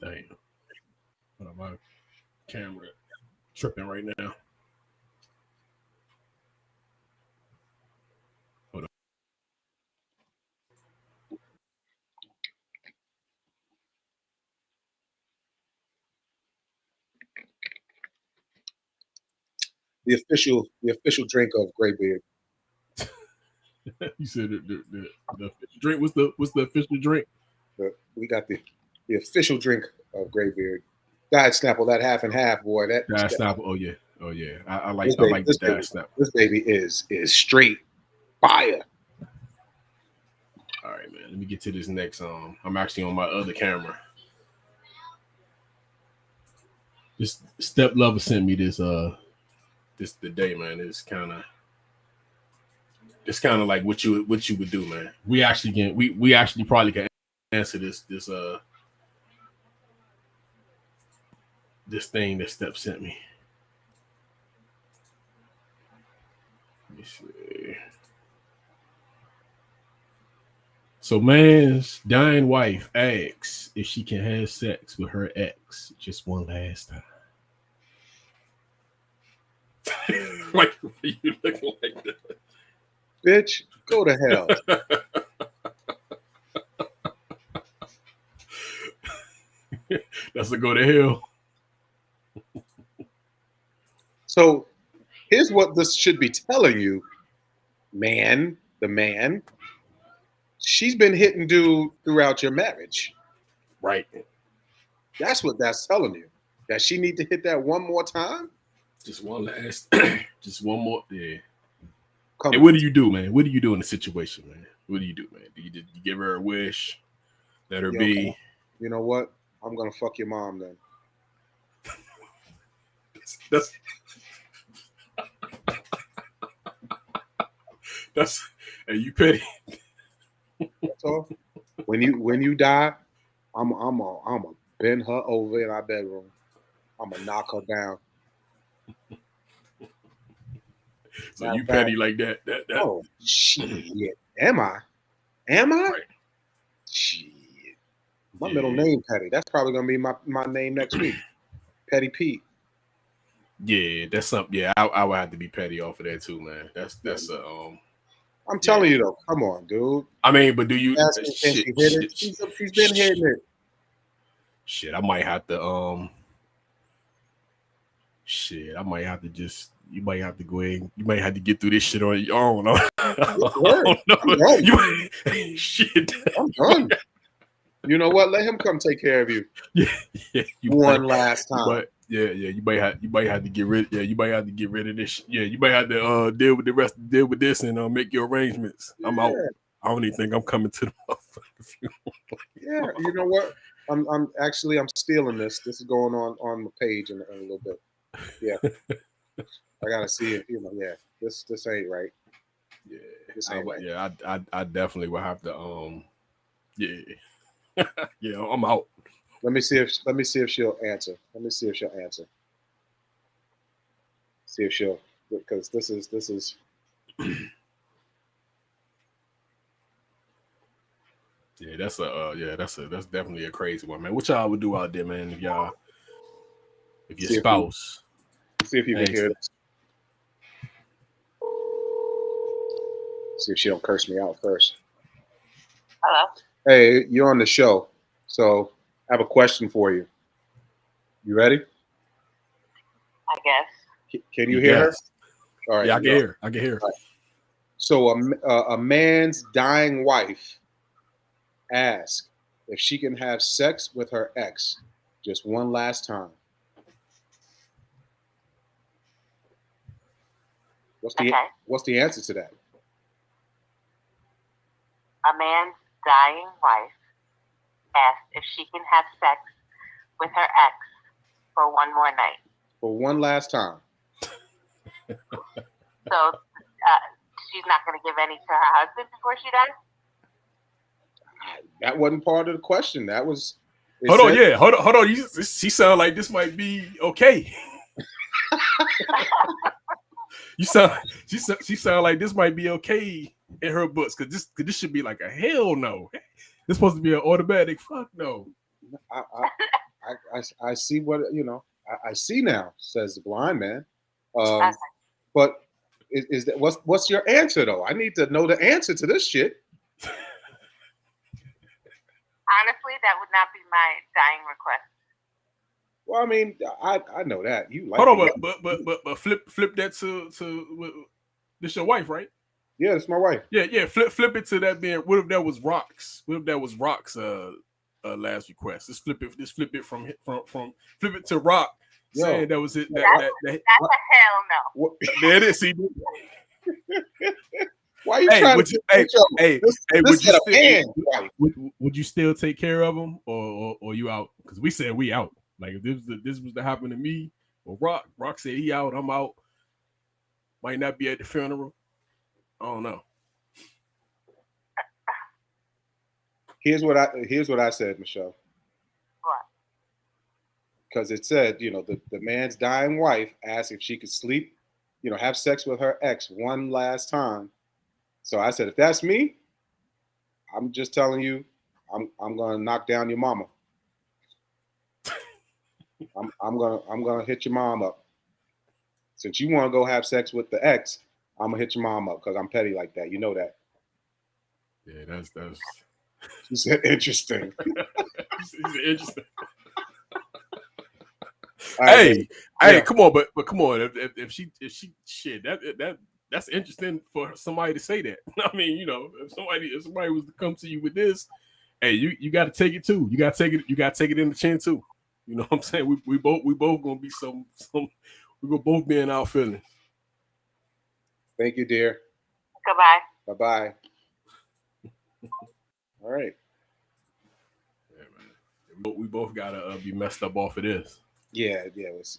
Damn. My camera tripping right now. Hold on. The official drink of Graybeard. You said the official drink. What's the official drink? We got the official drink of Graybeard. Diet Snapple, that half and half, boy. That Diet Snapple. Oh yeah. I like this the Diet Snapple. This baby is straight fire. All right, man. Let me get to this next. I'm actually on my other camera. This Step Lover sent me this today, man. It's kind of like what you would do, man. We actually probably can answer this thing that Step sent me. Let me see. So, man's dying wife asks if she can have sex with her ex just one last time. Like, you looking like that? Bitch, go to hell. That's a go to hell. So here's what this should be telling you, man. The man. She's been hitting dude throughout your marriage. Right. That's what that's telling you. That she need to hit that one more time? Just one last, just one more. Yeah. Hey, what do you do, man? What do you do in the situation, man? What do you do, man? Do you give her a wish? Let her be? You know what? I'm going to fuck your mom then. That's hey, you petty. That's all. When you die, I'm a bend her over in our bedroom. I'm gonna knock her down. So you petty like that? Oh shit! Am I? Right. Shit. My middle name Petty. That's probably gonna be my name next week. Petty Pete. Yeah, that's something. Yeah, I would have to be petty off of that too, man. That's I'm telling you though. Come on, dude. I mean, but do you? She's been hitting it. Shit, I might have to. Shit, I might have to just. You might have to go ahead. You might have to get through this shit on your own. Shit, I'm done. You know what? Let him come take care of you. Yeah. Last time. You might have to get rid. Yeah, you might have to get rid of this. Yeah, you might have to deal with this and make your arrangements. I'm out. I don't even think I'm coming to the motherfucking funeral. Yeah, you know what? I'm stealing this. This is going on the page in a little bit. Yeah, I gotta see it. Yeah, this ain't right. Yeah, this ain't right. Yeah, I definitely will have to. Yeah, yeah, I'm out. Let me see if she'll answer. See if she'll, because this is. Yeah, that's definitely a crazy one, man. What y'all would do out there, man? If your spouse. See if you can hear this. See if she don't curse me out first. Hello. Hey, you're on the show, so I have a question for you. You ready? I guess. Can you hear her? All right. Yeah, I can hear. Right. So a man's dying wife asks if she can have sex with her ex just one last time. What's the answer to that? A man's dying wife asks if she can have sex with her ex for one more night. For one last time. So she's not going to give any to her husband before she dies? That wasn't part of the question. That was. Hold on. She sound like this might be okay. She sound like this might be okay in her books because this should be like a hell no. It's supposed to be an automatic fuck no. I see what I see now, says the blind man. But is that what's your answer though? I need to know the answer to this shit. Honestly, that would not be my dying request. Well, I mean, I know that you like. Hold on, but flip that to this your wife, right? Yeah, it's my wife. Yeah. Flip it to that being. What if that was Rock's? What if that was Rock's last request? Just flip it from flip it to Rock. Yo, saying that was it. That's a hell no. There it is. See. Why are you trying to? Would you still take care of him, or you out? Because we said we out. Like if this was to happen to me, or Rock said he out, I'm out. Might not be at the funeral. I don't know. Here's what I said, Michelle. What? Because it said, the man's dying wife asked if she could sleep, have sex with her ex one last time. So I said, if that's me, I'm just telling you, I'm gonna knock down your mama. I'm gonna hit your mom up. Since you want to go have sex with the ex, I'm gonna hit your mom up because I'm petty like that. You know that. Yeah, that's. She said interesting. Interesting. Right, hey, come on, but come on. If she shit that's interesting for somebody to say that. I mean, if somebody was to come to you with this, hey, you got to take it too. You got to take it in the chin too. You know what I'm saying? We both gonna be some we gonna both be in our feelings. Thank you, dear. Goodbye. Bye. All right. Yeah, man. We both gotta be messed up off of this. Yeah. It's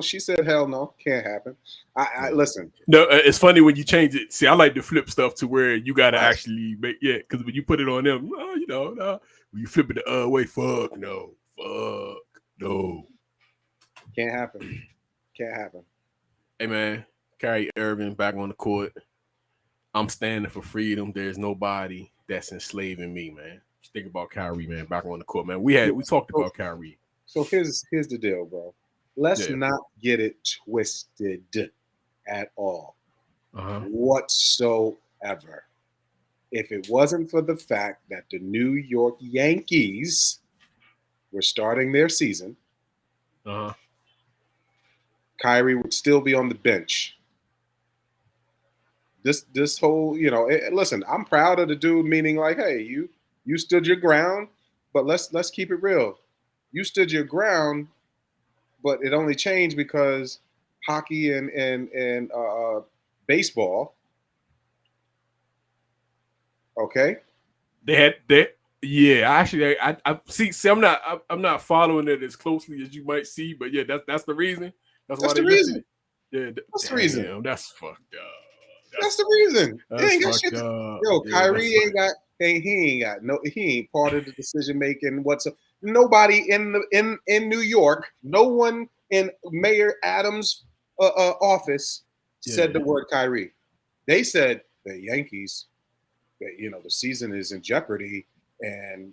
she said hell no, can't happen. I listen. No, it's funny when you change it. See, I like to flip stuff to where you gotta actually make because when you put it on them, when you flip it the other way, fuck no. Can't happen. Hey man, Kyrie Irving back on the court. I'm standing for freedom. There's nobody that's enslaving me, man. Just think about Kyrie, man, back on the court, man. We talked about Kyrie. So here's the deal, bro. Let's not get it twisted at all. Whatsoever. If it wasn't for the fact that the New York Yankees were starting their season, Kyrie would still be on the bench. This whole, listen, I'm proud of the dude, meaning like, hey, you stood your ground, but let's keep it real. You stood your ground, but it only changed because hockey and baseball. Okay. Actually, I see. I'm not following it as closely as you might see, but yeah, that's the reason. That's the reason. Yeah, that's the reason. That's fucked up. That's the reason. That's ain't got shit Kyrie he ain't part of the decision making whatsoever. Nobody in New York, no one in Mayor Adams' office said the word Kyrie. They said the Yankees, the season is in jeopardy, and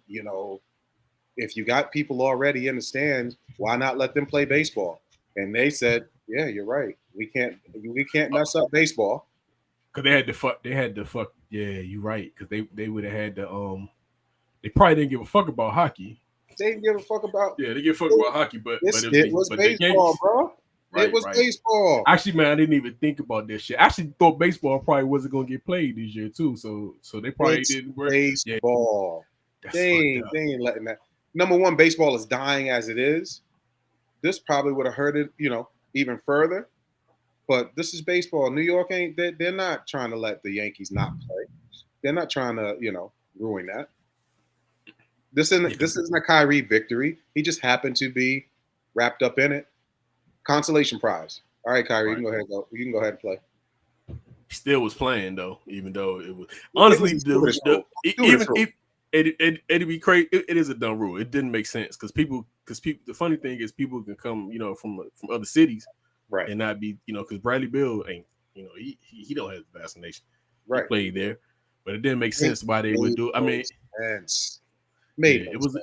if you got people already in the stands, why not let them play baseball? And they said, yeah, you're right. We can't mess up baseball. Cause they had to fuck. Yeah, you're right. Cause they would have had to. They probably didn't give a fuck about hockey. They didn't give a fuck about. Yeah, they give a fuck about hockey, but it was baseball, bro. It was baseball. Actually, man, I didn't even think about this shit. I actually thought baseball probably wasn't gonna get played this year too. So they probably didn't work. Baseball. Yeah. They ain't letting that. Number one, baseball is dying as it is. This probably would have hurt it, even further. But this is baseball. New York ain't. They're not trying to let the Yankees not play. They're not trying to, ruin that. This isn't a Kyrie victory. He just happened to be wrapped up in it. Consolation prize. All right, Kyrie, you can go ahead and play. He still was playing though, even though it was honestly it'd be crazy. It is a dumb rule. It didn't make sense because people. The funny thing is, people can come, from other cities, right, and not be, because Bradley Beal ain't, he don't have the vaccination. Right, he played there, but it didn't make sense why they would do. I mean, sense. It was a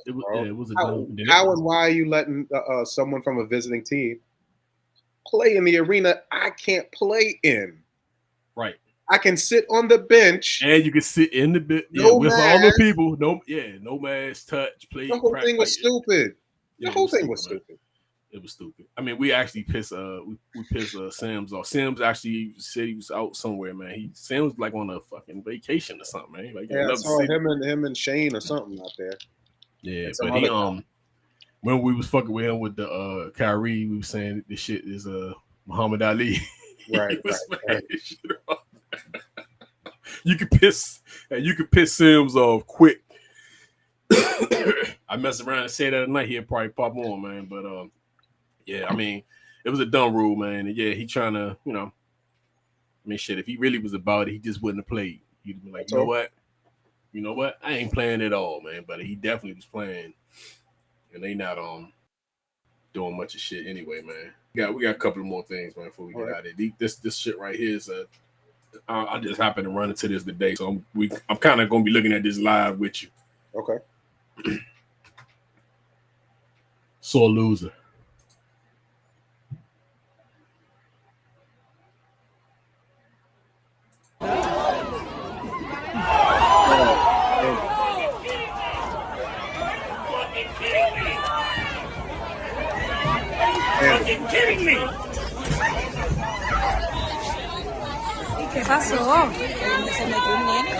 dumb. How and why are you letting someone from a visiting team play in the arena I can't play in? Right. I can sit on the bench, and you can sit in the bench with all the people. No mask, touch, play. The whole thing was stupid. The whole thing was stupid. It was stupid. I mean, we actually pissed. We pissed Sims off. Sims actually said he was out somewhere, man. Sims like on a fucking vacation or something, man. Like I saw him and Shane or something out there. Yeah, but he when we was fucking with him with the Kyrie, we was saying this shit is Muhammad Ali. Right. You could piss Sims off quick. I mess around and say that at night, he'll probably pop on, man. But yeah, I mean, it was a dumb rule, man. And yeah, he trying to, I mean, shit. If he really was about it, he just wouldn't have played. He'd be like, you know what? I ain't playing at all, man. But he definitely was playing, and they not doing much of shit anyway, man. We got a couple of more things, man, before we get out of it. This shit right here is I just happened to run into this today, so I'm kind of gonna be looking at this live with you. Okay. Sore loser. Fucking kidding me! ¿Qué pasó? Se metió un nene.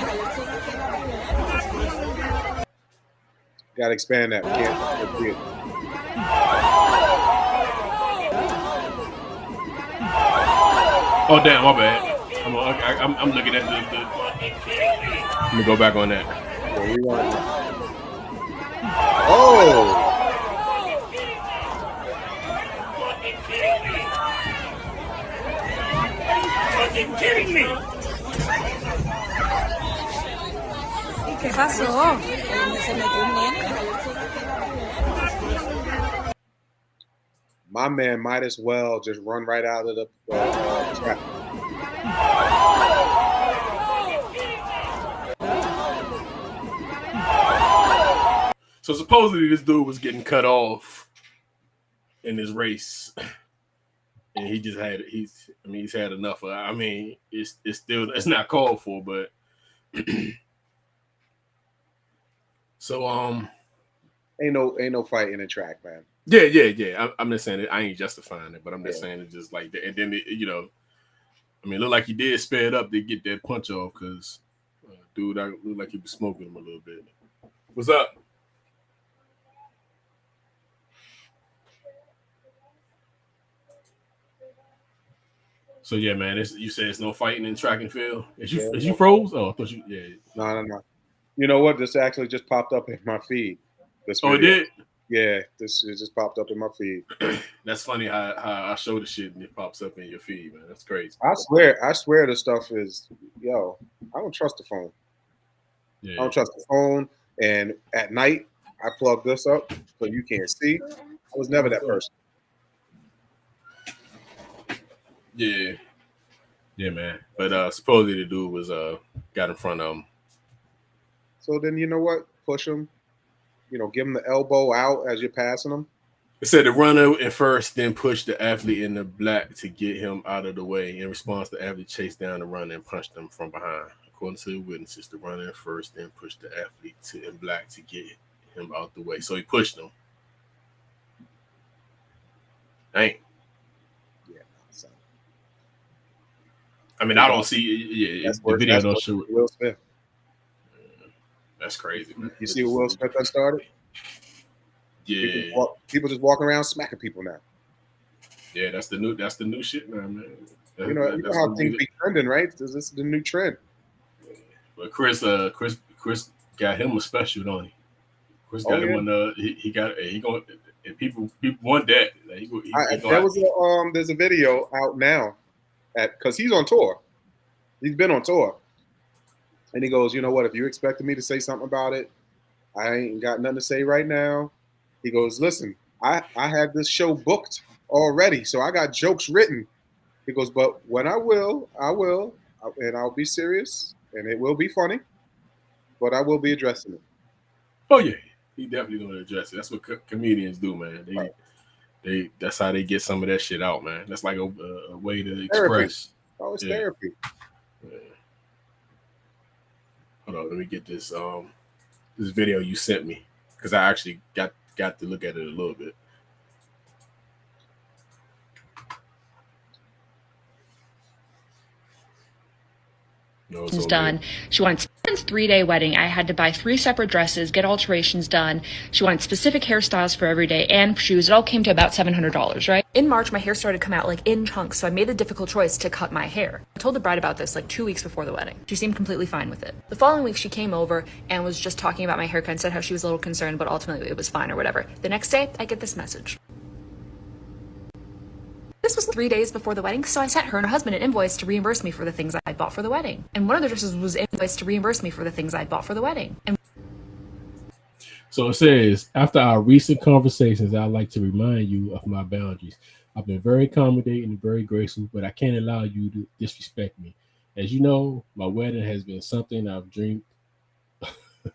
Gotta expand that. We can't. Oh damn, my bad. I'm looking at the. Let me go back on that. Oh. Fucking kidding me! ¿Qué pasó? Se metió un nene. My man might as well just run right out of the trap. So supposedly this dude was getting cut off in this race, and he just had he's had enough of. I mean, it's not called for, but so ain't no fight in the track, man. Yeah. I'm just saying it. I ain't justifying it, but I'm just saying it just like that. And then I mean, it looked like he did sped up to get that punch off because dude, I looked like he was smoking him a little bit. What's up? So yeah, man, you said it's no fighting in track and field. Is you froze? Oh, I thought you. Yeah. No. You know what? This actually just popped up in my feed. Oh, it did. Yeah, it just popped up in my feed. That's funny how I show the shit and it pops up in your feed, man. That's crazy. I swear the stuff is, I don't trust the phone. Yeah. I don't trust the phone. And at night, I plug this up so you can't see. I was never that person. Yeah, man. But supposedly the dude was got in front of him. So then you know what? Push him. Give him the elbow out as you're passing him. It said the runner at first, then pushed the athlete in the black to get him out of the way. In response, the athlete chased down the runner and punched him from behind. According to the witnesses, the runner at first, then pushed the athlete in black to get him out the way. So he pushed him. Dang. I mean, I don't see. Yeah, the video don't show it. Will Smith. That's crazy, man. You see what Will Smith done started? Yeah. People just walking around smacking people now. Yeah, that's the new shit now, man. You know how things be trending, right? This is the new trend. But Chris got him a special, don't he? Chris got him on. He going. And people want that. There's a video out now. Because he's on tour. He's been on tour. And he goes, you know what? If you expected me to say something about it, I ain't got nothing to say right now. He goes, listen, I had this show booked already, so I got jokes written. He goes, but when I will, and I'll be serious, and it will be funny, but I will be addressing it. Oh yeah, he definitely gonna address it. That's what comedians do, man. They that's how they get some of that shit out, man. That's like a way to express. Oh, it's therapy. Yeah. Hold on, let me get this this video you sent me because I actually got to look at it a little bit. No, done. She wanted a 3-day wedding. I had to buy 3 separate dresses, get alterations done. She wanted specific hairstyles for every day and shoes. It all came to about $700, right? In March, my hair started to come out like in chunks, so I made the difficult choice to cut my hair. I told the bride about this like 2 weeks before the wedding. She seemed completely fine with it. The following week, she came over and was just talking about my haircut and said how she was a little concerned, but ultimately it was fine or whatever. The next day, I get this message. This was 3 days before the wedding, so I sent her and her husband an invoice to reimburse me for the things I bought for the wedding. And one of the dresses was invoiced to reimburse me for the things I bought for the wedding. And so it says, after our recent conversations, I'd like to remind you of my boundaries. I've been very accommodating and very graceful, but I can't allow you to disrespect me. As you know, my wedding has been something I've dreamed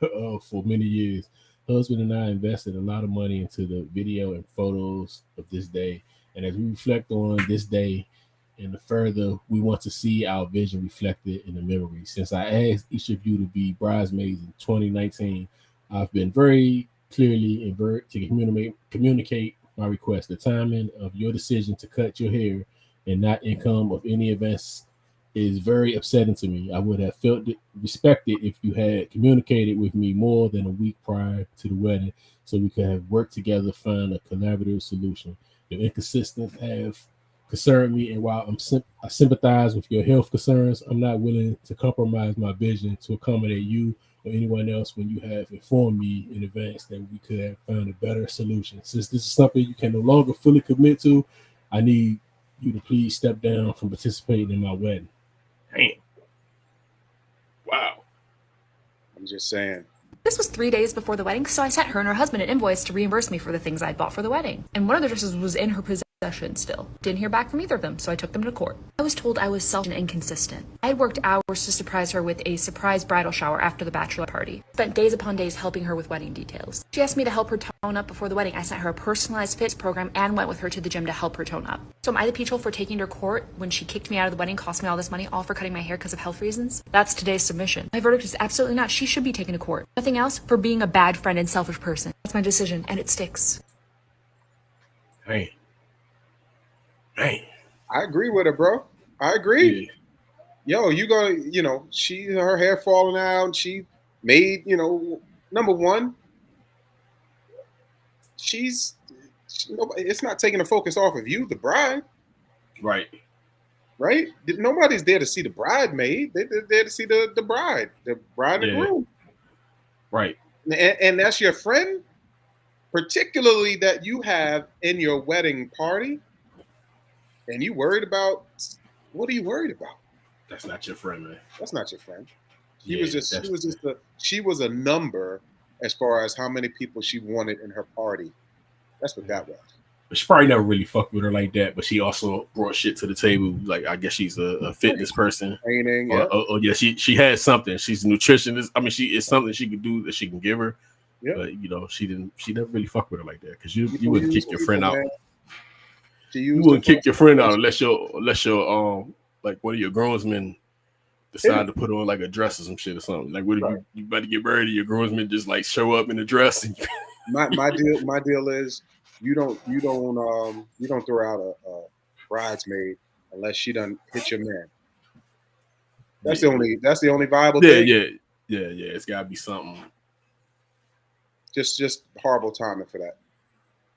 of for many years. Husband and I invested a lot of money into the video and photos of this day. And as we reflect on this day and the further, we want to see our vision reflected in the memory. Since I asked each of you to be bridesmaids in 2019, I've been very clearly and very to communicate my request. The timing of your decision to cut your hair and not income of any events is very upsetting to me. I would have felt respected if you had communicated with me more than a week prior to the wedding so we could have worked together to find a collaborative solution. Your inconsistencies have concerned me, and while I sympathize with your health concerns, I'm not willing to compromise my vision to accommodate you or anyone else when you have informed me in advance that we could have found a better solution. Since this is something you can no longer fully commit to, I need you to please step down from participating in my wedding. Damn. Wow. I'm just saying. this was 3 days before the wedding, so I sent her and her husband an invoice to reimburse me for the things I bought for the wedding. And one of the dresses was in her possession still. Didn't hear back from either of them, so I took them to court. I was told I was selfish and inconsistent. I had worked hours to surprise her with a surprise bridal shower after the bachelor party. Spent days upon days helping her with wedding details. She asked me to help her tone up before the wedding. I sent her a personalized fitness program and went with her to the gym to help her tone up. So am I the peach hole for taking her to court when she kicked me out of the wedding, cost me all this money, all for cutting my hair because of health reasons? That's today's submission. My verdict is absolutely not. She should be taken to court. Nothing else, for being a bad friend and selfish person. That's my decision, and it sticks. Hey. I agree with her, bro. I agree. Yeah. Yo, you gonna, her hair falling out. She made, number one, it's not taking the focus off of you, the bride. Right. Right? Nobody's there to see the bridesmaid. They're there to see the bride and groom. Right. And that's your friend, particularly that you have in your wedding party. And you worried about, what are you worried about? That's not your friend, man. That's not your friend. She was a number as far as how many people she wanted in her party. That's what that was. But she probably never really fucked with her like that. But she also brought shit to the table. Like, I guess she's a fitness person. Training, yeah. Yeah, she had something. She's a nutritionist. I mean, it's something she could do that she can give her. Yeah. But she never really fucked with her like that because you wouldn't kick your friend out. You wouldn't kick your friend out unless your like one of your groomsmen decide to put on like a dress or some shit or something. Like, what if you about to get married and your groomsmen just like show up in a dress? And my deal is you don't throw out a bridesmaid unless she done hit your man. That's the only viable thing. Yeah. It's gotta be something. Just horrible timing for that.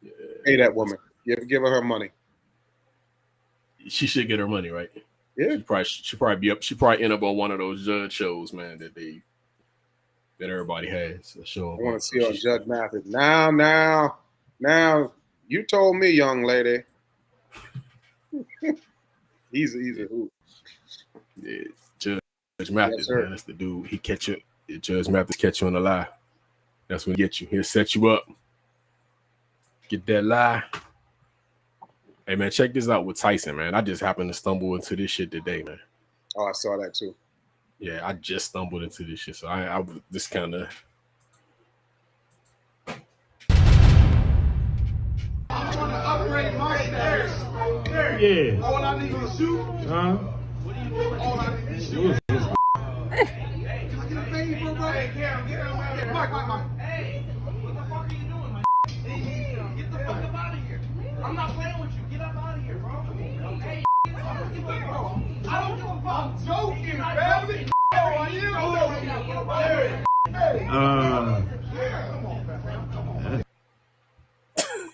Yeah. Pay that woman. Give her money. She should get her money, right? Yeah. She probably be up. She probably end up on one of those judge shows, man, that everybody has. A show. I want to see her on Judge Mathis. Now, you told me, young lady. he's a who? Yeah, Judge Mathis, man. That's the dude. He catch you. Judge Mathis catch you in a lie. That's when he get you. He'll set you up. Get that lie. Hey, man, check this out with Tyson, man. I just happened to stumble into this shit today, man. Oh, I saw that too. Yeah, I just stumbled into this shit. So I was just kind of... I want to upgrade my stairs. Yeah. All I need is shoot. Huh? All I need is shoot. Hey, can I get a favor, bro? Hey, Cam, get out of here. Mike. Hey, what the fuck are you doing, man? Get the fuck up out of here. I'm not playing with you. Get up out of here, bro. Hey, bro. I don't give a fuck. I'm joking, family. How are you?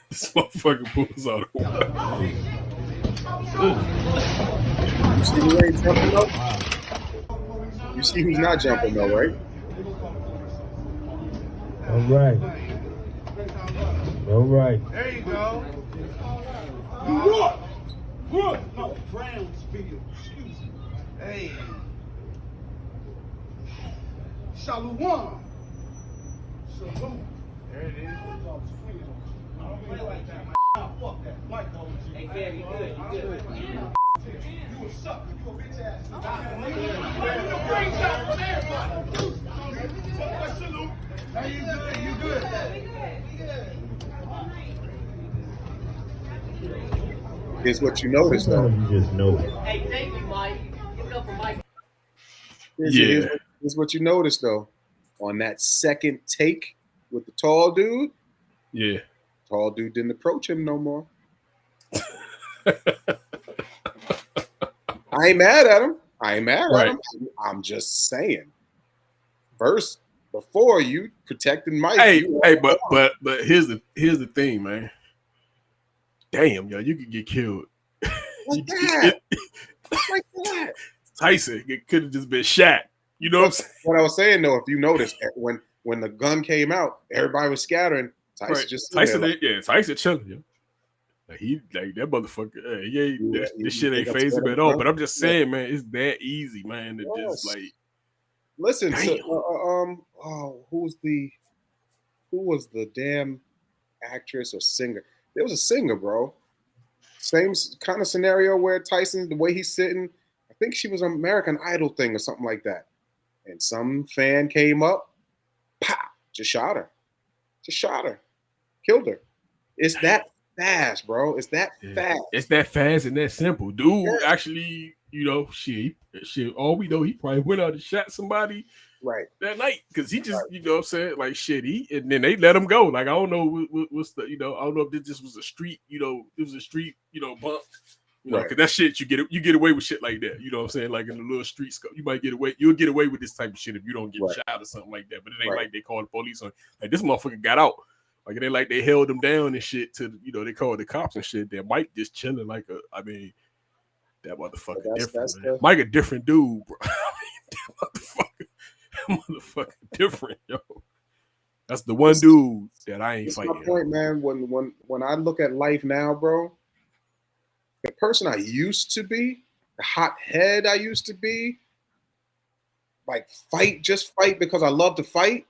This motherfucker pulls out. You see who ain't jumping though? You see who's not jumping though, right? All right. All right. There you go. New York. No, Brownsville. Excuse me. Hey. Shalom. Shalom. There it is. I don't play like that, man. Fuck that. Mike, hey, Fab, you good. You good. You a sucker. You a bitch ass. You a great shot from everybody. Salute. Hey, you good. You good. Here's what you notice though. You just know it. Hey, thank you, Mike. Give it up for Mike. Here's what you notice though. On that second take with the tall dude, tall dude didn't approach him no more. I ain't mad at him. At him. I'm just saying. First, before you protecting Mike. But here's the thing, man. Damn, yo, you could get killed. Like that. Like that. Tyson, it could have just been shot. You know what I'm saying? What I was saying though, if you notice, when the gun came out, everybody was scattering. Tyson chilling, yo. Like that motherfucker. This shit ain't phasing him at all. But I'm just saying, man, it's that easy, man. To just like listen. So, who was the damn actress or singer? There was a singer, bro. Same kind of scenario where Tyson, the way he's sitting, I think she was an American Idol thing or something like that. And some fan came up, pop, just shot her. Killed her. It's that fast, bro. It's that fast. It's that fast and that simple. Dude, actually, you know, shit, all we know, he probably went out and shot somebody that night. Because he just, you know what I'm saying? Like, shit, and then they let him go. Like, I don't know what's the, you know, I don't know if this just was a street, you know, it was a street, you know, bump. You know, because that shit, you get away with shit like that. You know what I'm saying? Like in the little street scope, you'll get away with this type of shit if you don't get shot or something like that. But it ain't like they call the police on, like this motherfucker got out. Like it ain't like they held him down and shit to, you know, they called the cops and shit. That Mike just chilling like that motherfucker different, man. Mike a different dude, bro. that motherfucker different, yo. That's the one dude that I ain't fighting. That's my point, man. When I look at life now, bro, the person I used to be, the hothead I used to be, like just fight because I love to fight,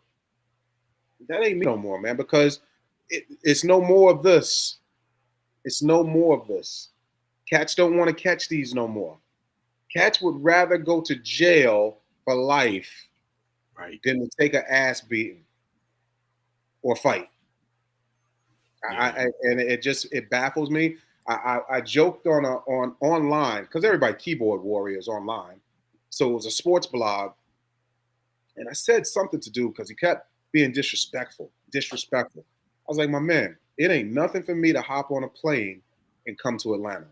that ain't me no more, man, because it's no more of this. It's no more of this. Cats don't want to catch these no more. Cats would rather go to jail for life than to take an ass beating or fight. And it baffles me. I joked on online because everybody keyboard warriors online, so it was a sports blog, and I said something to do because he kept being disrespectful. I was like, my man, it ain't nothing for me to hop on a plane and come to Atlanta.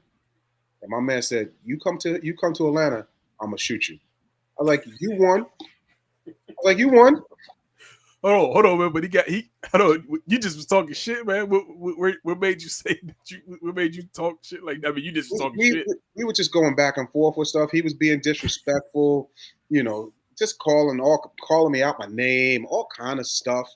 And my man said, you come to Atlanta, I'm gonna shoot you. I was like, you won. Hold on, man. But you just was talking shit, man. What made you say that what made you talk shit like that? I mean, you just was talking shit. We were just going back and forth with stuff. He was being disrespectful, you know, just calling me out my name, all kind of stuff.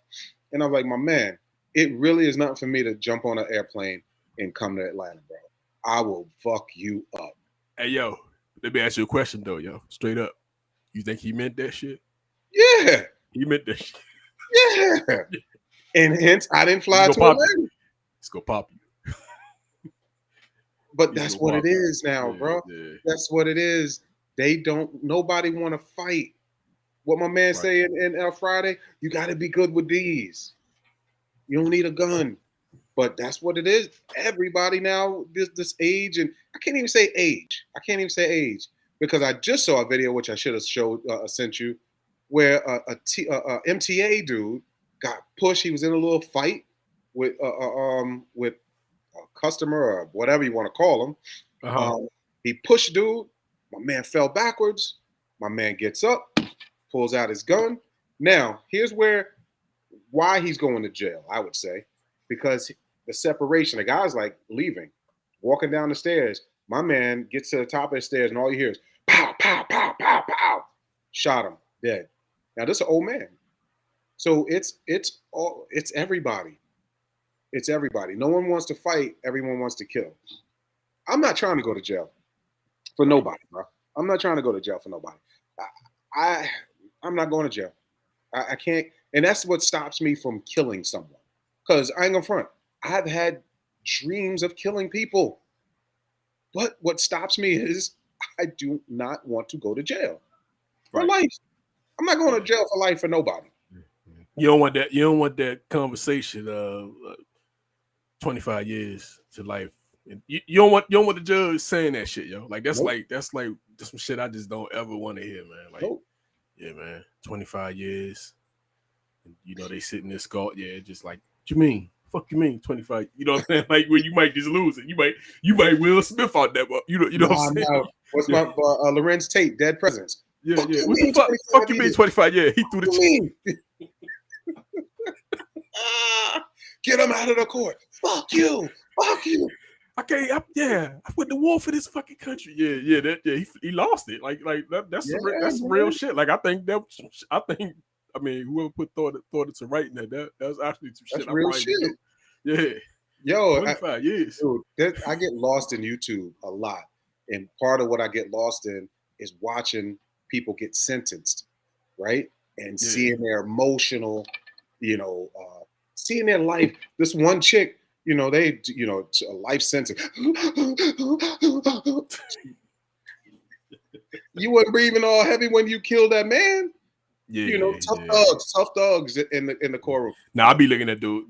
And I'm like, my man, it really is nothing for me to jump on an airplane and come to Atlanta, bro. I will fuck you up. Hey, yo, let me ask you a question, though, yo. Straight up. You think he meant that shit? Yeah. He meant that shit. Yeah. And hence, I didn't fly to Atlanta. Let's go pop you. But that's what it is now, bro. Yeah. That's what it is. Nobody want to fight. What my man say in Friday, you got to be good with these. You don't need a gun. But that's what it is. Everybody now, this age, and I can't even say age. Because I just saw a video, which I should have sent you, where a MTA dude got pushed. He was in a little fight with a customer or whatever you want to call him. He pushed dude. My man fell backwards. My man gets up, pulls out his gun. Now, here's why he's going to jail, I would say, because the separation, the guy's like leaving, walking down the stairs. My man gets to the top of the stairs, and all you hear is pow, pow, pow, pow, pow. Shot him, dead. Now, this is an old man. So it's everybody. It's everybody. No one wants to fight. Everyone wants to kill. I'm not trying to go to jail for nobody, bro. I'm not trying to go to jail for nobody. I'm not going to jail. I can't. And that's what stops me from killing someone. Because I ain't gonna front. I've had dreams of killing people. But what stops me is I do not want to go to jail for life. I'm not going to jail for life for nobody. You don't want that. You don't want that conversation. 25 years to life. You don't want the judge saying that shit, yo. Like that's some shit I just don't ever want to hear, man. Like, yeah, man. 25 years. And, you know, they sit in this court. Yeah, just like, what you mean? Fuck you mean 25? You know what I'm saying? Like when you might just lose it. You might Will Smith out that, you know what I'm saying? No. What's my Lorenz Tate, Dead Presidents? Yeah. What the fuck you mean 25? Yeah, he threw the cheat. Get him out of the court. Fuck you. I can't. I went to war for this fucking country. Yeah. He lost it. Like that's some real shit. Like I mean, whoever thought it to writing that was actually some shit. That's real shit. Do. Yeah. Yo, 25 years. Dude, I get lost in YouTube a lot, and part of what I get lost in is watching people get sentenced, right? And seeing their emotional, seeing their life. This one chick, a life sentence. You weren't breathing all heavy when you killed that man. Yeah, tough dogs in the courtroom. Now I be looking at those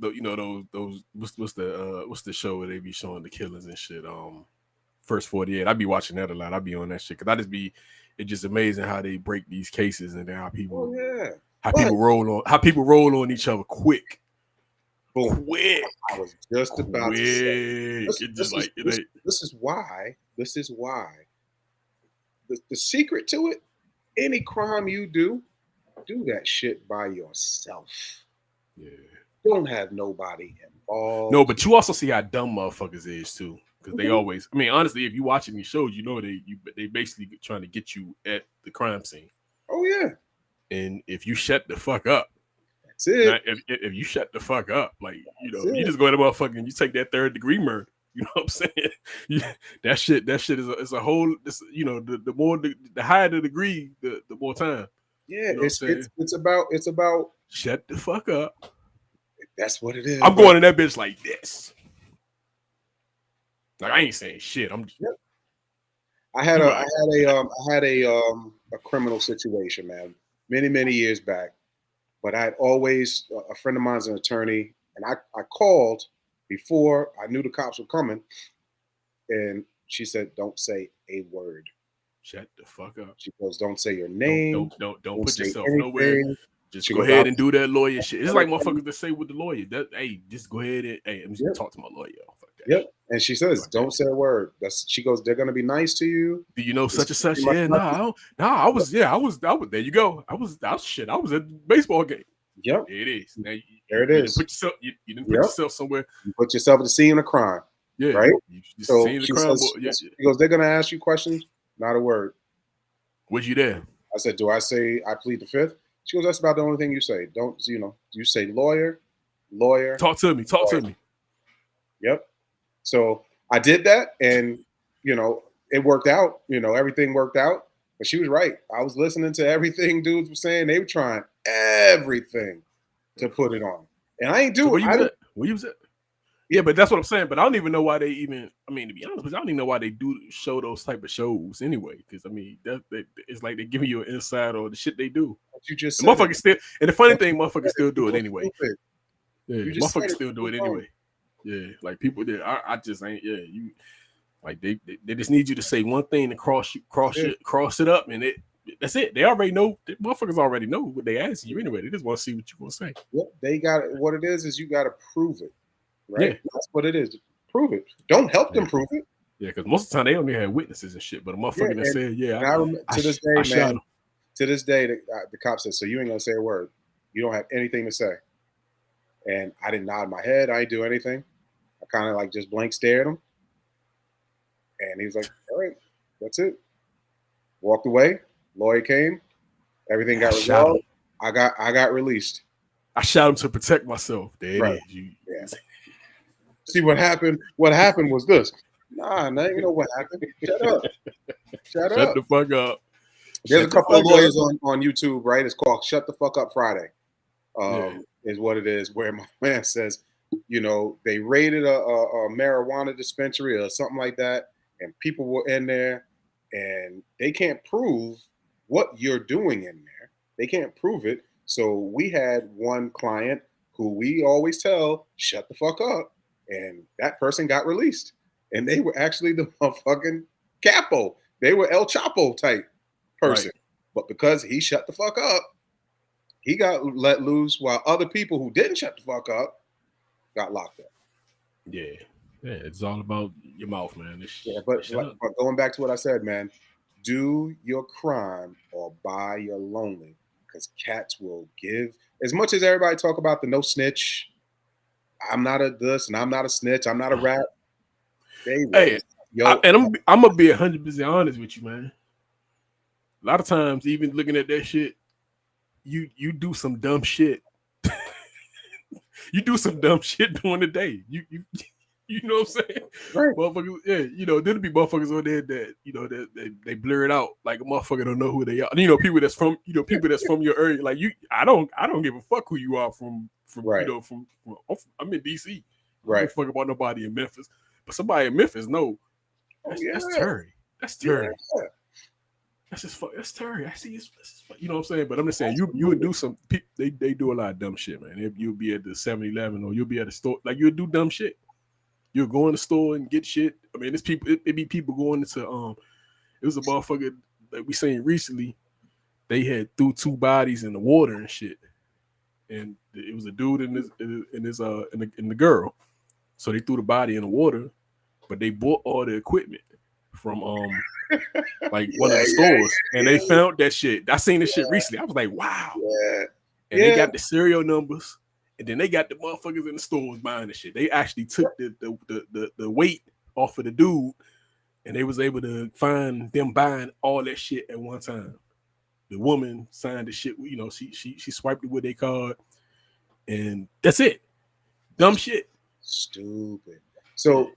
what's the show where they be showing the killings and shit. First 48. I be watching that a lot. I be on that shit because it's just amazing how they break these cases and then how people people roll on each other quick. Boom. Quick. I was just about to say. This is why. The secret to it, any crime you do that shit by yourself. Yeah. Don't have nobody involved. No, but you also see how dumb motherfuckers is too. Because they always, I mean, honestly, if you watching these shows, you know they basically trying to get you at the crime scene. Oh yeah. And if you shut the fuck up, that's it. If you shut the fuck up, like you just go to motherfucking, you take that 3rd degree murder. You know what I'm saying? That shit is a whole. The higher the degree, the more time. Yeah, it's about shut the fuck up. That's what it is. I'm going in that bitch like this. Like I ain't saying shit. I'm just. Yep. I had a criminal situation, man, many years back. But I had always a friend of mine's an attorney, and I called before I knew the cops were coming, and she said, "Don't say a word. Shut the fuck up." She goes, "Don't say your name. Don't put yourself nowhere. Just go ahead and do that lawyer shit." It's like motherfuckers that say with the lawyer, just go ahead and I'm just gonna talk to my lawyer. Fuck that. Yep. And she says, "Don't say a word." She goes, "They're gonna be nice to you." Do you know such and such? Yeah, I was. There you go. I was at the baseball game. Yep. There it is. Now, there it is. You didn't put yourself somewhere. You put yourself at the scene of a crime. Yeah. Right. So she goes, "They're gonna ask you questions. Not a word." Was you there? I said, "Do I say I plead the 5th?" She goes, "That's about the only thing you say. Don't you say lawyer. Talk to me. Talk to me." Yep. So I did that, and it worked out. Everything worked out. But she was right. I was listening to everything dudes were saying. They were trying everything to put it on. And I ain't do so it. Where you was at? Yeah, but that's what I'm saying. But I don't even know why they even. I mean, to be honest, I don't even know why they do show those type of shows anyway. Because I mean, it's like they're giving you an insight on the shit they do. But you just the motherfuckers still, and the funny thing, motherfuckers still do it anyway. Stupid. Yeah, motherfuckers still do it anyway. Yeah, like people did. I just ain't. Yeah, you like they just need you to say one thing to cross it up, and that's it. They already know. The motherfuckers already know what they asking you anyway. They just want to see what you gonna say. Yep, they got it. What it is you got to prove it. Right? Yeah. That's what it is. Prove it. Don't help them prove it. Yeah, because most of the time they only have witnesses and shit. But a motherfucker that said, to this day, the cop said, "So you ain't gonna say a word. You don't have anything to say." And I didn't nod my head. I didn't do anything. I kind of like just blank stared at him. And he was like, "All right, that's it." Walked away. Lawyer came. Everything got resolved. I got released. I shot him to protect myself. There it is. Yeah. See what happened? What happened was this. Nah, now you know what happened. Shut up. Shut up. The fuck up. There's a couple of lawyers on YouTube, right? It's called Shut the Fuck Up Friday. Is what it is, where my man says, they raided a marijuana dispensary or something like that, and people were in there, and they can't prove what you're doing in there. They can't prove it. So we had one client who we always tell, shut the fuck up. And that person got released. And they were actually the motherfucking capo. They were El Chapo type person. Right. But because he shut the fuck up, he got let loose, while other people who didn't shut the fuck up got locked up. Yeah. Yeah, it's all about your mouth, man. But going back to what I said, man, do your crime or buy your lonely. Because cats will give, as much as everybody talk about the no snitch, I'm not a this and I'm not a snitch, I'm not a rat. I'm gonna be 100% honest with you, man. A lot of times, even looking at that shit, you do some dumb shit. You do some dumb shit during the day. You know what I'm saying? Right. Motherfuckers, yeah, there'll be motherfuckers on there that, they blur it out like a motherfucker don't know who they are. People that's from your area. Like I don't give a fuck who you are from right. From I'm in DC. Right. I don't fuck about nobody in Memphis. But somebody in Memphis, no. That's Terry. That's Terry. Yeah. That's just fuck. That's Terry. I see. You know what I'm saying? But I'm just saying, you would do some. They do a lot of dumb shit, man. You'll be at the 7-Eleven or you'll be at a store. Like you'll do dumb shit. You'll go in the store and get shit. I mean, it's people. It be people going into It was a motherfucker that we seen recently. They had threw 2 bodies in the water and shit, and it was a dude and the girl. So they threw the body in the water, but they bought all the equipment from like one of the stores, and they found that shit. I seen this shit recently. I was like, wow. Yeah. And they got the serial numbers. And then they got the motherfuckers in the stores buying the shit. They actually took the weight off of the dude, and they was able to find them buying all that shit at one time. The woman signed the shit. She swiped it with their card, and that's it. Dumb shit. Stupid. So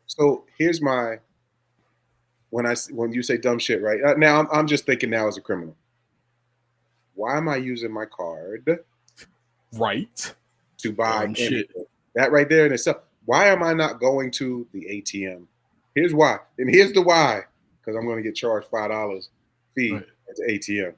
here's my when you say dumb shit, right now I'm just thinking now as a criminal. Why am I using my card? Right. To buy shit. That right there in itself. Why am I not going to the ATM? Here's why. And here's the why. Because I'm going to get charged $5 fee at the ATM.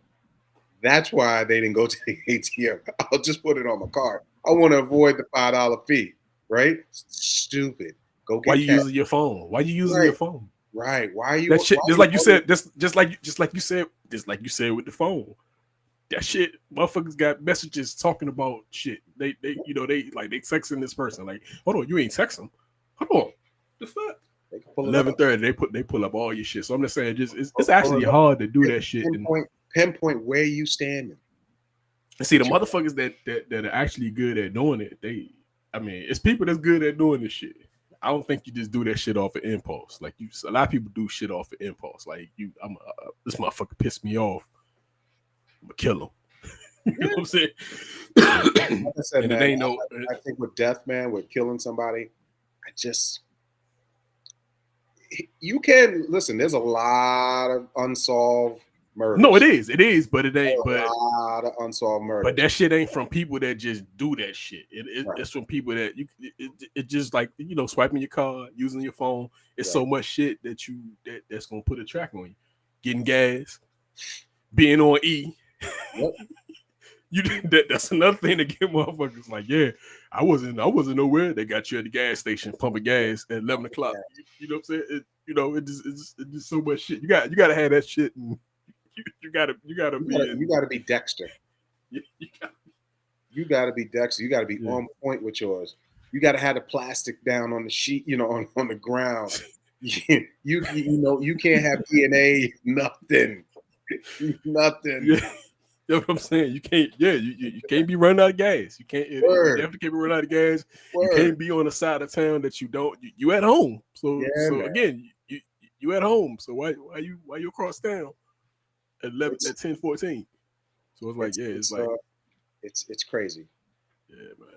That's why they didn't go to the ATM. I'll just put it on my card. I want to avoid the $5 fee. Right? Stupid. Go get. Why you using your phone? Why you using your phone? Right. Why are you? That shit. Just like you said. Just like you said with the phone. That shit, motherfuckers got messages talking about shit. They texting this person. Like, hold on, you ain't texting. Hold on, the fuck. 11:30, they pull up all your shit. So I'm just saying, it's actually hard to do that shit. Pinpoint where you standing. And see the motherfuckers that are actually good at doing it. It's people that's good at doing this shit. I don't think you just do that shit off of impulse. Like a lot of people do shit off of impulse. Like this motherfucker pissed me off. I'm gonna kill him. You know what I'm saying? Like I said, man, I think with death, man, with killing somebody, you can listen. There's a lot of unsolved murders. No, it is, but it ain't. But a lot of unsolved murders. But that shit ain't from people that just do that shit. It's from people that it just like swiping your card, using your phone. It's so much shit that's gonna put a track on you. Getting gas, being on E. Yep. That's another thing to get motherfuckers like, yeah, I wasn't nowhere. They got you at the gas station pumping gas at 11 o'clock. You know what I'm saying? It's just so much shit. You got to have that shit, and you gotta be Dexter. You gotta be Dexter. You gotta be on point with yours. You gotta have the plastic down on the sheet, on the ground. You can't have DNA, nothing. Yeah. You know what I'm saying? You can't. Yeah, you can't be running out of gas. You can't. You definitely can't be running out of gas. You can't be on the side of town that you don't. You at home. So again, you at home. So why you across town at 10:14? So it's like it's crazy. Yeah, man.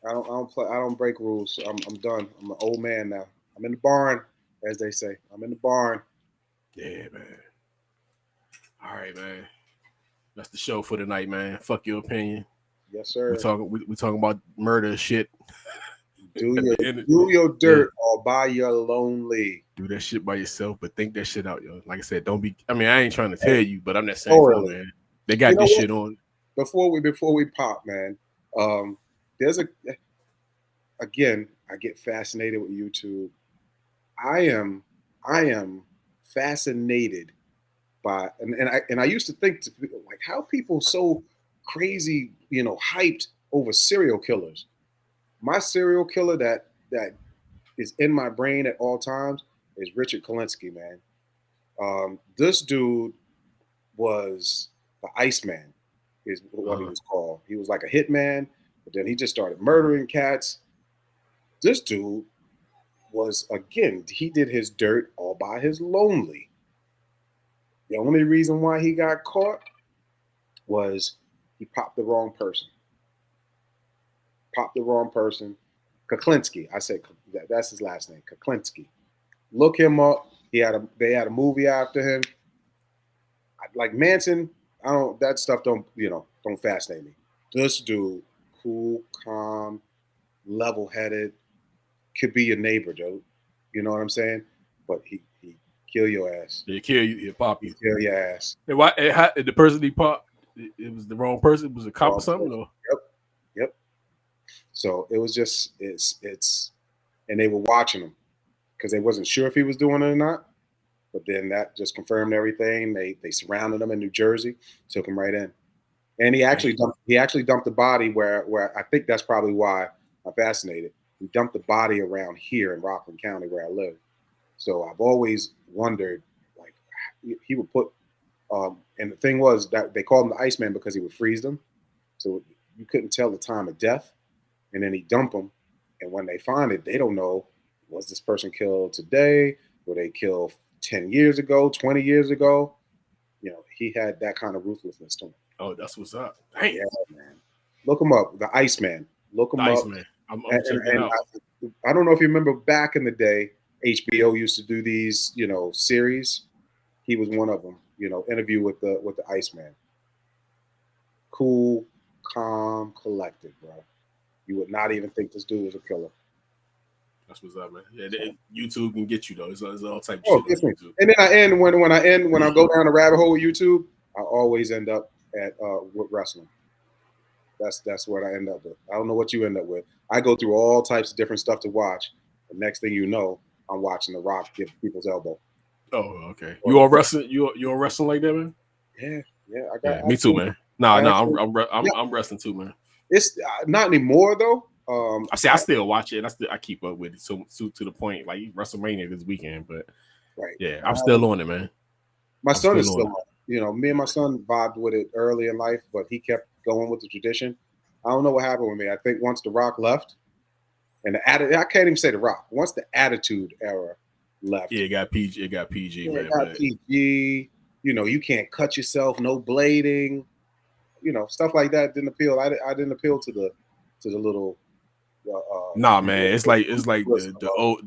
I don't break rules. I'm done. I'm an old man now. I'm in the barn, as they say. I'm in the barn. Yeah, man. All right, man. That's the show for tonight, man. Fuck your opinion. Yes, sir. We talking about murder shit. Do your dirt all by your lonely. Do that shit by yourself, but think that shit out, yo. Like I said, don't be. I mean, I ain't trying to tell you, but I'm not saying, man. They got this shit on. Before we pop, man. There's again, I get fascinated with YouTube. I am fascinated by, and I used to think like how people so crazy, hyped over serial killers. My serial killer that is in my brain at all times is Richard Kalinsky, man. This dude was the Iceman, is what he was called. He was like a hitman, but then he just started murdering cats. This dude was, again, he did his dirt all by his lonely. The only reason why he got caught was he popped the wrong person. Kuklinski. I said that's his last name, Kuklinski. Look him up. They had a movie after him. Like Manson, that stuff don't fascinate me. This dude, cool, calm, level-headed, could be your neighbor, dude. You know what I'm saying? But he kill your ass. He kill you. He'll pop you. Kill your ass. And why? The person he popped, it was the wrong person. It was a cop or something. Or? Yep. So it was just and they were watching him because they wasn't sure if he was doing it or not. But then that just confirmed everything. They surrounded him in New Jersey, took him right in, and he actually dumped the body where I think that's probably why I'm fascinated. He dumped the body around here in Rockland County where I live. So I've always wondered, like, he would put, and the thing was that they called him the Iceman because he would freeze them. So you couldn't tell the time of death. And then he dumped them. And when they find it, they don't know, was this person killed today? Were they killed 10 years ago, 20 years ago? He had that kind of ruthlessness to him. Oh, that's what's up. Damn. Yeah, man. Look him up, the Iceman. Look him up. Iceman. I'm checking it out. I don't know if you remember back in the day, HBO used to do these, series. He was one of them. Interview with the Iceman. Cool, calm, collected, bro. You would not even think this dude was a killer. That's what's up, man. Yeah, YouTube can get you though. It's all type of shit on YouTube. And then when I go down the rabbit hole with YouTube, I always end up at with wrestling. That's what I end up with. I don't know what you end up with. I go through all types of different stuff to watch. The next thing you know, I'm watching The Rock give people's elbow. Oh, okay. You all wrestling? You all wrestling like that, man? Yeah. Me too, man. I'm wrestling too, man. It's not anymore though. I still watch it. I keep up with it to the point like WrestleMania this weekend, but yeah, I'm still on it, man. My son is still on. Me and my son vibed with it early in life, but he kept going with the tradition. I don't know what happened with me. I think once The Rock left, and I can't even say The Rock. Once the Attitude Era left, it got PG. It got PG, man. It got PG. You can't cut yourself. No blading. Stuff like that didn't appeal. I didn't appeal to the little Nah, man, it's like the old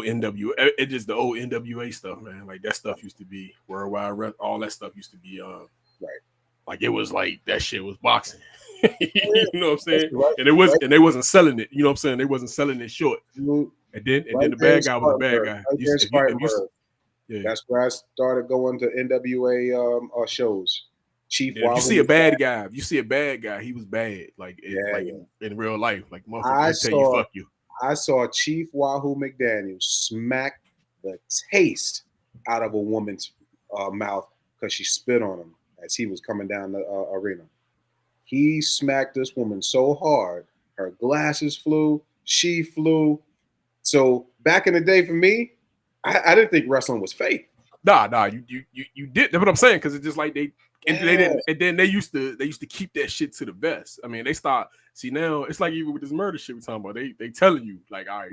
NWA. It's just the old NWA stuff, man. Like that stuff used to be worldwide. All that stuff used to be right. Like it was like that shit was boxing. You know what I'm saying? And it was, and they wasn't selling it. You know what I'm saying? They wasn't selling it short. And then the bad guy was the bad guy. Yeah. That's where I started going to NWA shows. Chief, if you see a bad guy, he was bad. Like in real life, like motherfuckers tell you fuck you. I saw Chief Wahoo McDaniel smack the taste out of a woman's mouth because she spit on him as he was coming down the arena. He smacked this woman so hard, her glasses flew, she flew. So back in the day, for me, I didn't think wrestling was fake. Nah, you did. That's what I'm saying, because it's just like they didn't, and then they used to keep that shit to the vest. I mean, they start see now. It's like even with this murder shit we're talking about, they telling you like, all right,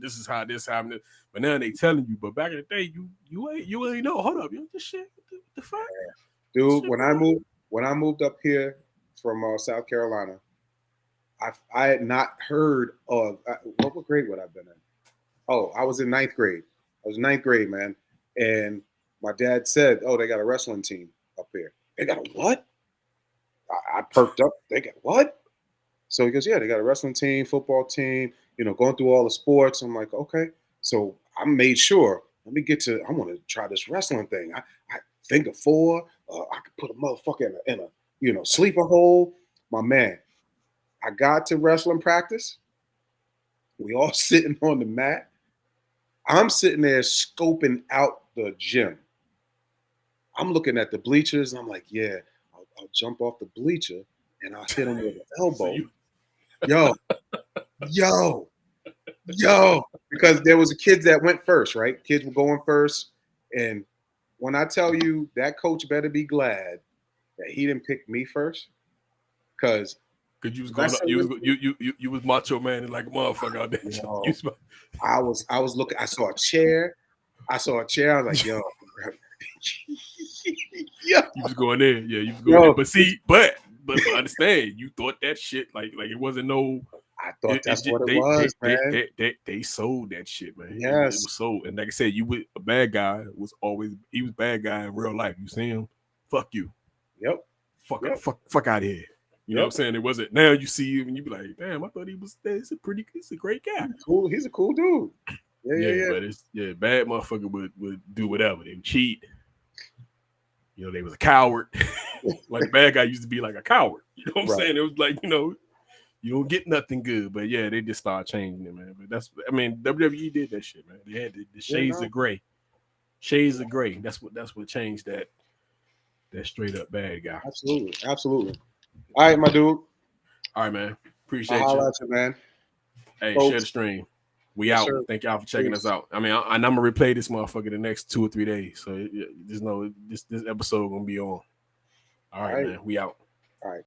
this is how this happened. But now they telling you. But back in the day, you ain't know. Hold up, this shit. The fuck, dude. When I moved up here from South Carolina, I had not heard of what grade would I have been in? Oh, I was in 9th grade. I was in 9th grade, man. And my dad said, "Oh, they got a wrestling team up here." They got a what? I perked up. They got what? So he goes, "Yeah, they got a wrestling team, football team, going through all the sports." I'm like, okay. So I made sure, I want to try this wrestling thing. I think of 4. I could put a motherfucker in a sleeper hole. My man, I got to wrestling practice. We all sitting on the mat. I'm sitting there scoping out the gym. I'm looking at the bleachers, and I'm like, yeah, I'll jump off the bleacher, and I'll hit him with an elbow. Yo. Because there was kids that went first, right? Kids were going first. And when I tell you, that coach better be glad that he didn't pick me first. Because you was going up, you was macho man and like a motherfucker out there. I was looking. I saw a chair. I was like, yo. You was going there. Yeah, you was going there. But see, but understand, you thought that shit like it wasn't no. I thought that's what it was, man. They sold that shit, man. Yes. It was sold. And like I said, a bad guy was a bad guy in real life. You see him, fuck you. Yep. Fuck out of here. You know what I'm saying? It wasn't. Now you see him and you be like, damn, I thought he was. He's a great guy. He's a cool dude. Yeah. But it's bad motherfucker would do whatever. They would cheat. They was a coward. Like the bad guy used to be like a coward. You know what I'm saying? It was like, you don't get nothing good. But yeah, they just started changing it, man. But WWE did that shit, man. They had the shades of gray. Shades of gray. That's what changed that straight up bad guy. Absolutely. All right, my dude. All right, man. Appreciate I'll you. at you, man. Hey, Folks. Share the stream. We out. Sir. Thank y'all for checking us out. I mean, I'm gonna replay this motherfucker the next 2 or 3 days. So just know this episode gonna be on. All right, man. We out. All right.